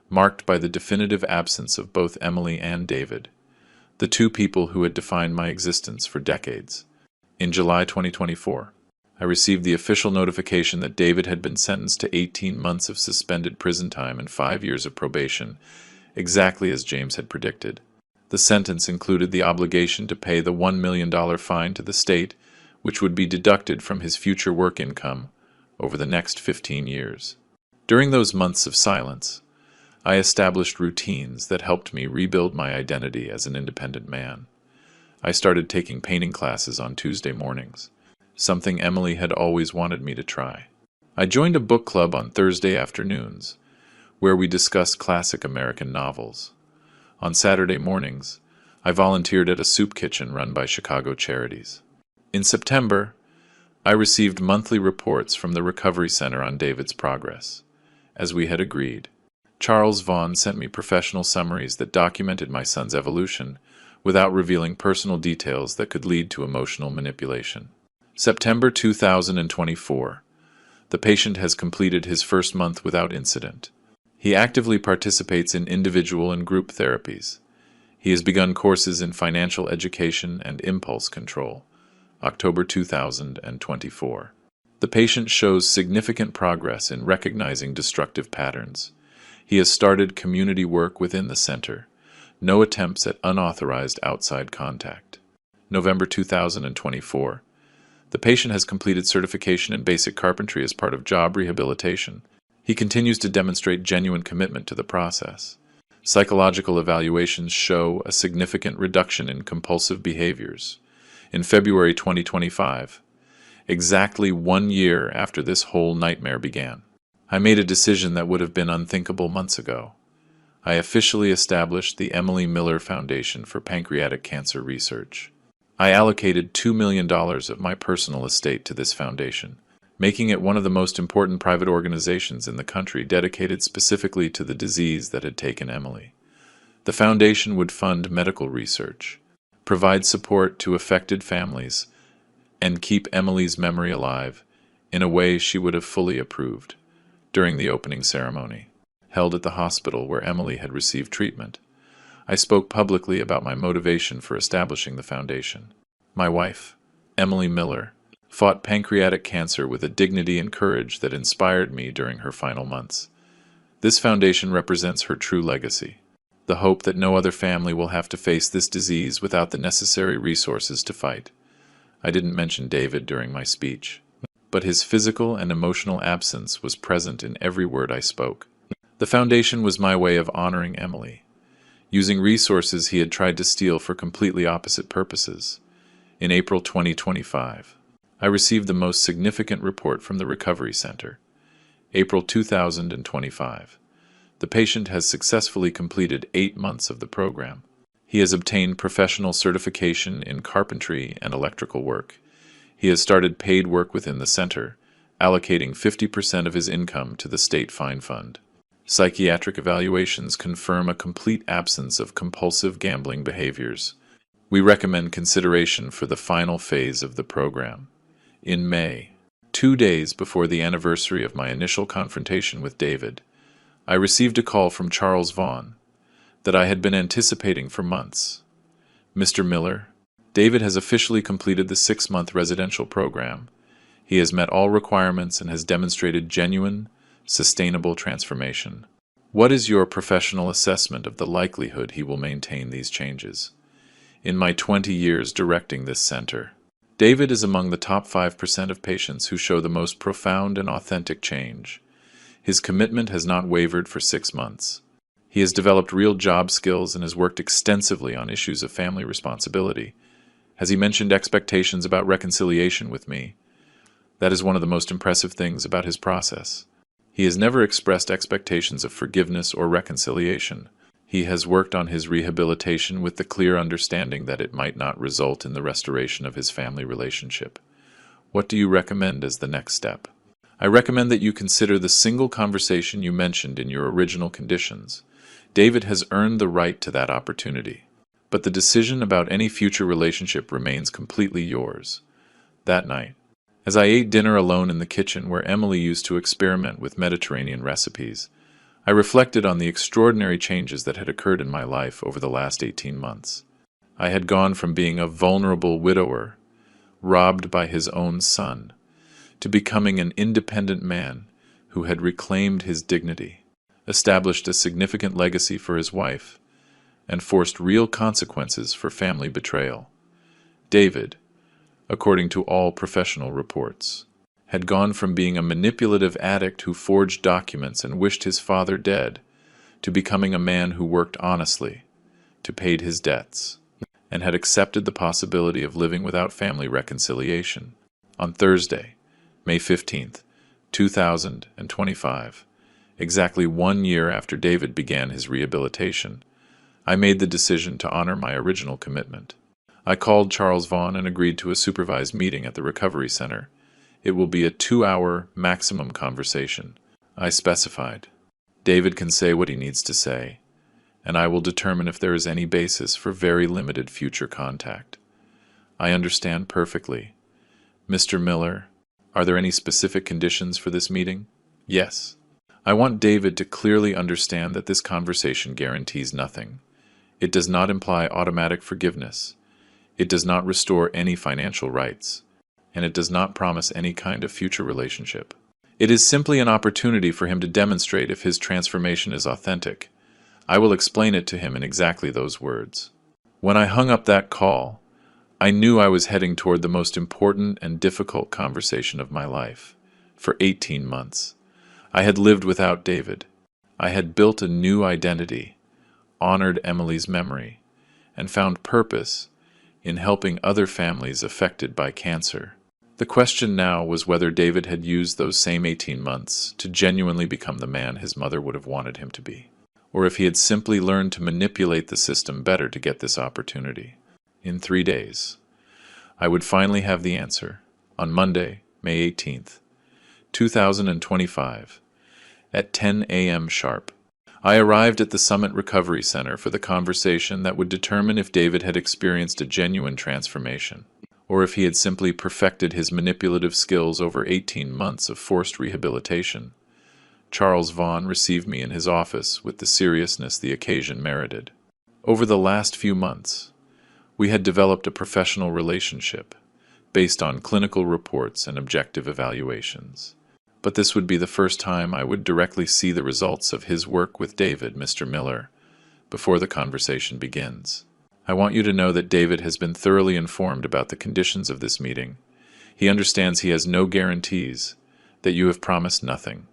marked by the definitive absence of both Emily and David, the two people who had defined my existence for decades. In July 2024, I received the official notification that David had been sentenced to 18 months of suspended prison time and 5 years of probation, exactly as James had predicted. The sentence included the obligation to pay the $1 million fine to the state, which would be deducted from his future work income over the next 15 years. During those months of silence, I established routines that helped me rebuild my identity as an independent man. I started taking painting classes on Tuesday mornings, something Emily had always wanted me to try. I joined a book club on Thursday afternoons, where we discussed classic American novels. On Saturday mornings, I volunteered at a soup kitchen run by Chicago Charities. In September, I received monthly reports from the Recovery Center on David's progress. As we had agreed, Charles Vaughn sent me professional summaries that documented my son's evolution without revealing personal details that could lead to emotional manipulation. September 2024. The patient has completed his first month without incident. He actively participates in individual and group therapies. He has begun courses in financial education and impulse control. October 2024. The patient shows significant progress in recognizing destructive patterns. He has started community work within the center, No attempts at unauthorized outside contact. November 2024. The patient has completed certification in basic carpentry as part of job rehabilitation. He continues to demonstrate genuine commitment to the process. Psychological evaluations show a significant reduction in compulsive behaviors. In February 2025, exactly 1 year after this whole nightmare began, I made a decision that would have been unthinkable months ago. I officially established the Emily Miller Foundation for Pancreatic Cancer Research. I allocated $2 million of my personal estate to this foundation, making it one of the most important private organizations in the country dedicated specifically to the disease that had taken Emily. The foundation would fund medical research, provide support to affected families, and keep Emily's memory alive in a way she would have fully approved. During the opening ceremony, held at the hospital where Emily had received treatment, I spoke publicly about my motivation for establishing the foundation. My wife, Emily Miller, fought pancreatic cancer with a dignity and courage that inspired me during her final months. This foundation represents her true legacy, the hope that no other family will have to face this disease without the necessary resources to fight. I didn't mention David during my speech, but his physical and emotional absence was present in every word I spoke. The foundation was my way of honoring Emily, using resources he had tried to steal for completely opposite purposes. In April 2025, I received the most significant report from the Recovery Center. April 2025. The patient has successfully completed 8 months of the program. He has obtained professional certification in carpentry and electrical work. He has started paid work within the center, allocating 50% of his income to the state fine fund. Psychiatric evaluations confirm a complete absence of compulsive gambling behaviors. We recommend consideration for the final phase of the program. In May, 2 days before the anniversary of my initial confrontation with David, I received a call from Charles Vaughn that I had been anticipating for months. Mr. Miller, David has officially completed the 6-month residential program. He has met all requirements and has demonstrated genuine, sustainable transformation. What is your professional assessment of the likelihood he will maintain these changes? In my 20 years directing this center, David is among the top 5% of patients who show the most profound and authentic change. His commitment has not wavered for 6 months. He has developed real job skills and has worked extensively on issues of family responsibility. Has he mentioned expectations about reconciliation with me? That is one of the most impressive things about his process. He has never expressed expectations of forgiveness or reconciliation. He has worked on his rehabilitation with the clear understanding that it might not result in the restoration of his family relationship. What do you recommend as the next step? I recommend that you consider the single conversation you mentioned in your original conditions. David has earned the right to that opportunity, but the decision about any future relationship remains completely yours. That night, as I ate dinner alone in the kitchen where Emily used to experiment with Mediterranean recipes, I reflected on the extraordinary changes that had occurred in my life over the last 18 months. I had gone from being a vulnerable widower, robbed by his own son, to becoming an independent man who had reclaimed his dignity, established a significant legacy for his wife, and forced real consequences for family betrayal. David, according to all professional reports, had gone from being a manipulative addict who forged documents and wished his father dead, to becoming a man who worked honestly, to paid his debts, and had accepted the possibility of living without family reconciliation. On Thursday, May 15th, 2025, exactly 1 year after David began his rehabilitation, I made the decision to honor my original commitment. I called Charles Vaughn and agreed to a supervised meeting at the Recovery Center. It will be a 2-hour maximum conversation. I specified. David can say what he needs to say, and I will determine if there is any basis for very limited future contact. I understand perfectly. Mr. Miller, are there any specific conditions for this meeting? Yes. I want David to clearly understand that this conversation guarantees nothing. It does not imply automatic forgiveness. It does not restore any financial rights, and it does not promise any kind of future relationship. It is simply an opportunity for him to demonstrate if his transformation is authentic. I will explain it to him in exactly those words. When I hung up that call, I knew I was heading toward the most important and difficult conversation of my life. For 18 months, I had lived without David. I had built a new identity, honored Emily's memory, and found purpose in helping other families affected by cancer. The question now was whether David had used those same 18 months to genuinely become the man his mother would have wanted him to be, or if he had simply learned to manipulate the system better to get this opportunity. In 3 days, I would finally have the answer, on Monday, May 18th, 2025, at 10 a.m. sharp. I arrived at the Summit Recovery Center for the conversation that would determine if David had experienced a genuine transformation, or if he had simply perfected his manipulative skills over 18 months of forced rehabilitation. Charles Vaughn received me in his office with the seriousness the occasion merited. Over the last few months, we had developed a professional relationship based on clinical reports and objective evaluations. But this would be the first time I would directly see the results of his work with David, Mr. Miller, before the conversation begins. I want you to know that David has been thoroughly informed about the conditions of this meeting. He understands he has no guarantees, that you have promised nothing,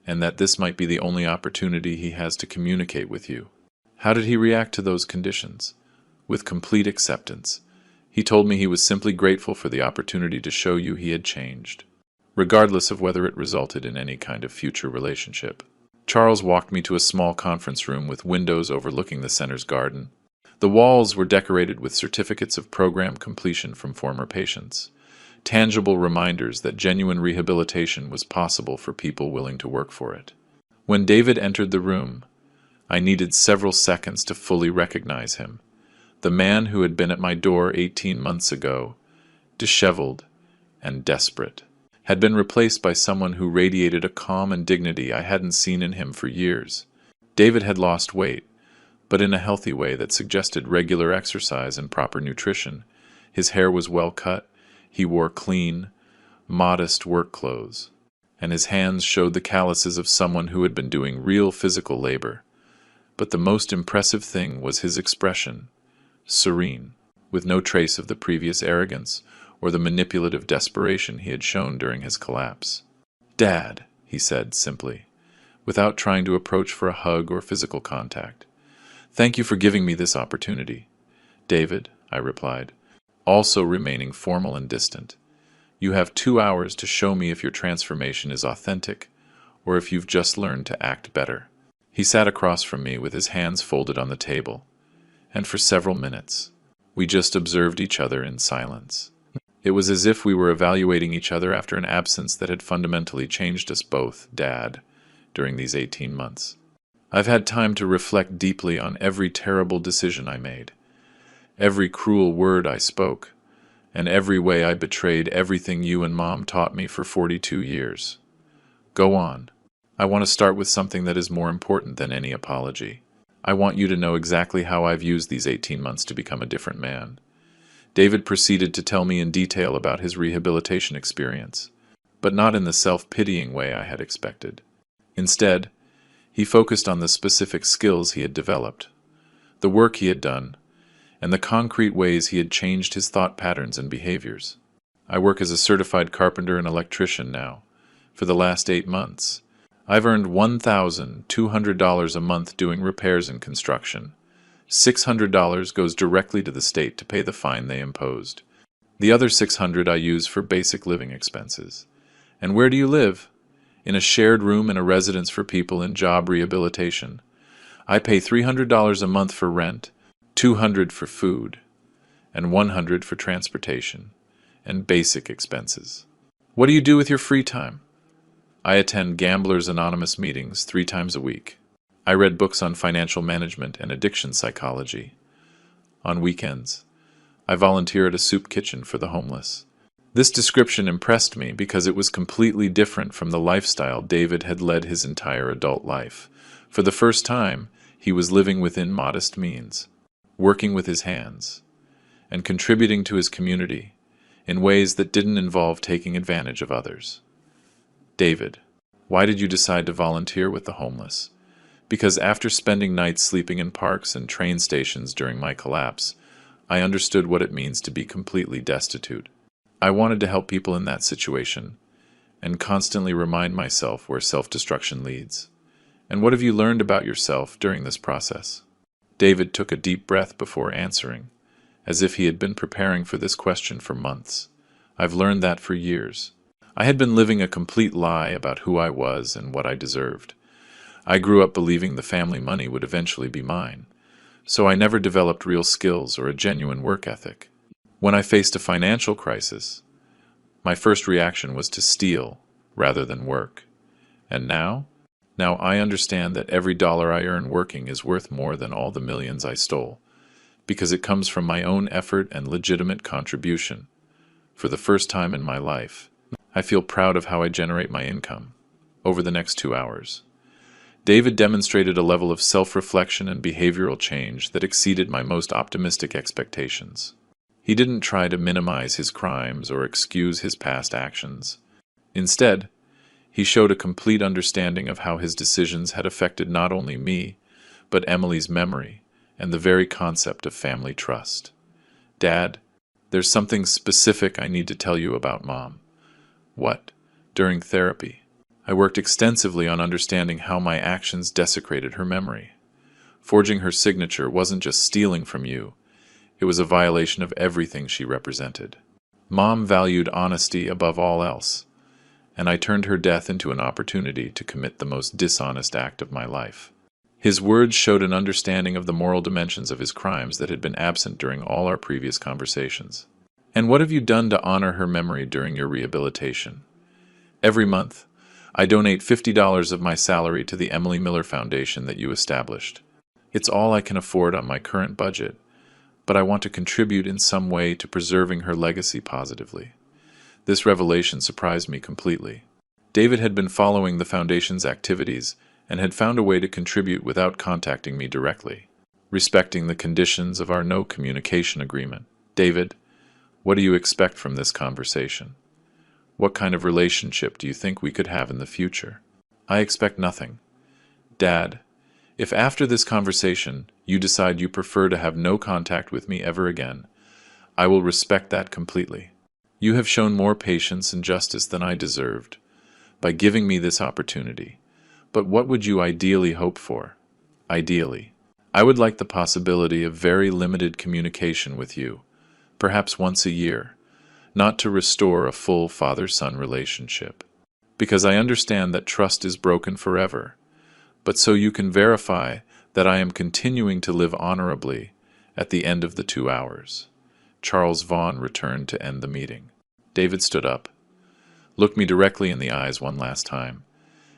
and that this might be the only opportunity he has to communicate with you. How did he react to those conditions? With complete acceptance. He told me he was simply grateful for the opportunity to show you he had changed, regardless of whether it resulted in any kind of future relationship. Charles walked me to a small conference room with windows overlooking the center's garden. The walls were decorated with certificates of program completion from former patients, tangible reminders that genuine rehabilitation was possible for people willing to work for it. When David entered the room, I needed several seconds to fully recognize him. The man who had been at my door 18 months ago, disheveled and desperate, had been replaced by someone who radiated a calm and dignity I hadn't seen in him for years. David had lost weight, but in a healthy way that suggested regular exercise and proper nutrition. His hair was well cut, he wore clean, modest work clothes, and his hands showed the calluses of someone who had been doing real physical labor. But the most impressive thing was his expression, serene, with no trace of the previous arrogance or the manipulative desperation he had shown during his collapse. "Dad," he said simply, without trying to approach for a hug or physical contact. "Thank you for giving me this opportunity." "David," I replied, also remaining formal and distant, "you have 2 hours to show me if your transformation is authentic or if you've just learned to act better." He sat across from me with his hands folded on the table, and for several minutes, we just observed each other in silence. It was as if we were evaluating each other after an absence that had fundamentally changed us both, Dad, during these 18 months. I've had time to reflect deeply on every terrible decision I made, every cruel word I spoke, and every way I betrayed everything you and Mom taught me for 42 years. Go on. I want to start with something that is more important than any apology. I want you to know exactly how I've used these 18 months to become a different man. David proceeded to tell me in detail about his rehabilitation experience, but not in the self-pitying way I had expected. Instead, he focused on the specific skills he had developed, the work he had done, and the concrete ways he had changed his thought patterns and behaviors. I work as a certified carpenter and electrician now. For the last 8 months, I've earned $1,200 a month doing repairs and construction. $600 goes directly to the state to pay the fine they imposed. The other $600 I use for basic living expenses. And where do you live? In a shared room in a residence for people in job rehabilitation. I pay $300 a month for rent, $200 for food, and $100 for transportation and basic expenses. What do you do with your free time? I attend Gamblers Anonymous meetings 3 times a week. I read books on financial management and addiction psychology. On weekends, I volunteer at a soup kitchen for the homeless. This description impressed me because it was completely different from the lifestyle David had led his entire adult life. For the first time, he was living within modest means, working with his hands, and contributing to his community in ways that didn't involve taking advantage of others. David, why did you decide to volunteer with the homeless? Because after spending nights sleeping in parks and train stations during my collapse, I understood what it means to be completely destitute. I wanted to help people in that situation, and constantly remind myself where self-destruction leads. And what have you learned about yourself during this process? David took a deep breath before answering, as if he had been preparing for this question for months. I've learned that for years. I had been living a complete lie about who I was and what I deserved. I grew up believing the family money would eventually be mine, so I never developed real skills or a genuine work ethic. When I faced a financial crisis, my first reaction was to steal rather than work. And now? Now I understand that every dollar I earn working is worth more than all the millions I stole, because it comes from my own effort and legitimate contribution. For the first time in my life, I feel proud of how I generate my income. Over the next 2 hours, David demonstrated a level of self-reflection and behavioral change that exceeded my most optimistic expectations. He didn't try to minimize his crimes or excuse his past actions. Instead, he showed a complete understanding of how his decisions had affected not only me, but Emily's memory and the very concept of family trust. Dad, there's something specific I need to tell you about Mom. What? During therapy, I worked extensively on understanding how my actions desecrated her memory. Forging her signature wasn't just stealing from you, it was a violation of everything she represented. Mom valued honesty above all else, and I turned her death into an opportunity to commit the most dishonest act of my life. His words showed an understanding of the moral dimensions of his crimes that had been absent during all our previous conversations. And what have you done to honor her memory during your rehabilitation? Every month, I donate $50 of my salary to the Emily Miller Foundation that you established. It's all I can afford on my current budget, but I want to contribute in some way to preserving her legacy positively. This revelation surprised me completely. David had been following the Foundation's activities and had found a way to contribute without contacting me directly, respecting the conditions of our no communication agreement. David, what do you expect from this conversation? What kind of relationship do you think we could have in the future? I expect nothing. Dad, if after this conversation you decide you prefer to have no contact with me ever again, I will respect that completely. You have shown more patience and justice than I deserved by giving me this opportunity. But what would you ideally hope for? Ideally, I would like the possibility of very limited communication with you, perhaps once a year, not to restore a full father-son relationship. Because I understand that trust is broken forever, but so you can verify that I am continuing to live honorably at the end of the 2 hours. Charles Vaughn returned to end the meeting. David stood up, looked me directly in the eyes one last time,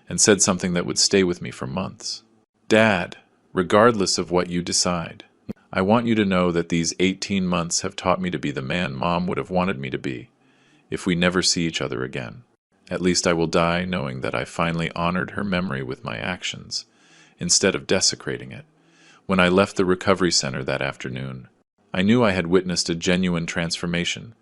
and said something that would stay with me for months. Dad, regardless of what you decide, I want you to know that these 18 months have taught me to be the man Mom would have wanted me to be if we never see each other again. At least I will die knowing that I finally honored her memory with my actions, instead of desecrating it. When I left the recovery center that afternoon, I knew I had witnessed a genuine transformation.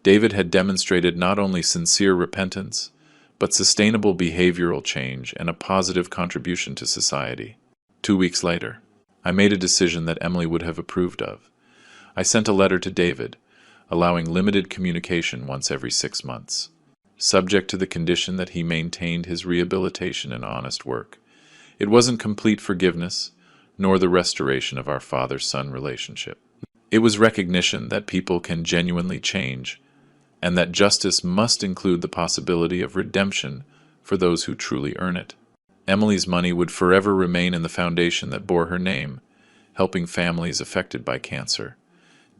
David had demonstrated not only sincere repentance, but sustainable behavioral change and a positive contribution to society. 2 weeks later, I made a decision that Emily would have approved of. I sent a letter to David, allowing limited communication once every 6 months, subject to the condition that he maintained his rehabilitation and honest work. It wasn't complete forgiveness, nor the restoration of our father-son relationship. It was recognition that people can genuinely change, and that justice must include the possibility of redemption for those who truly earn it. Emily's money would forever remain in the foundation that bore her name, helping families affected by cancer.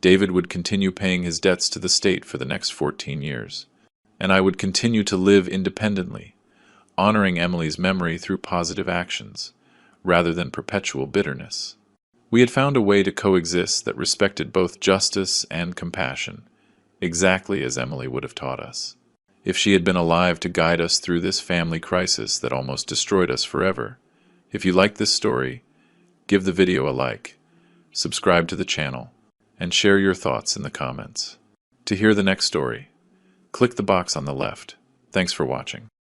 David would continue paying his debts to the state for the next 14 years, and I would continue to live independently, honoring Emily's memory through positive actions, rather than perpetual bitterness. We had found a way to coexist that respected both justice and compassion, exactly as Emily would have taught us. If she had been alive to guide us through this family crisis that almost destroyed us forever. If you like this story, give the video a like, subscribe to the channel, and share your thoughts in the comments. To hear the next story, click the box on the left. Thanks for watching.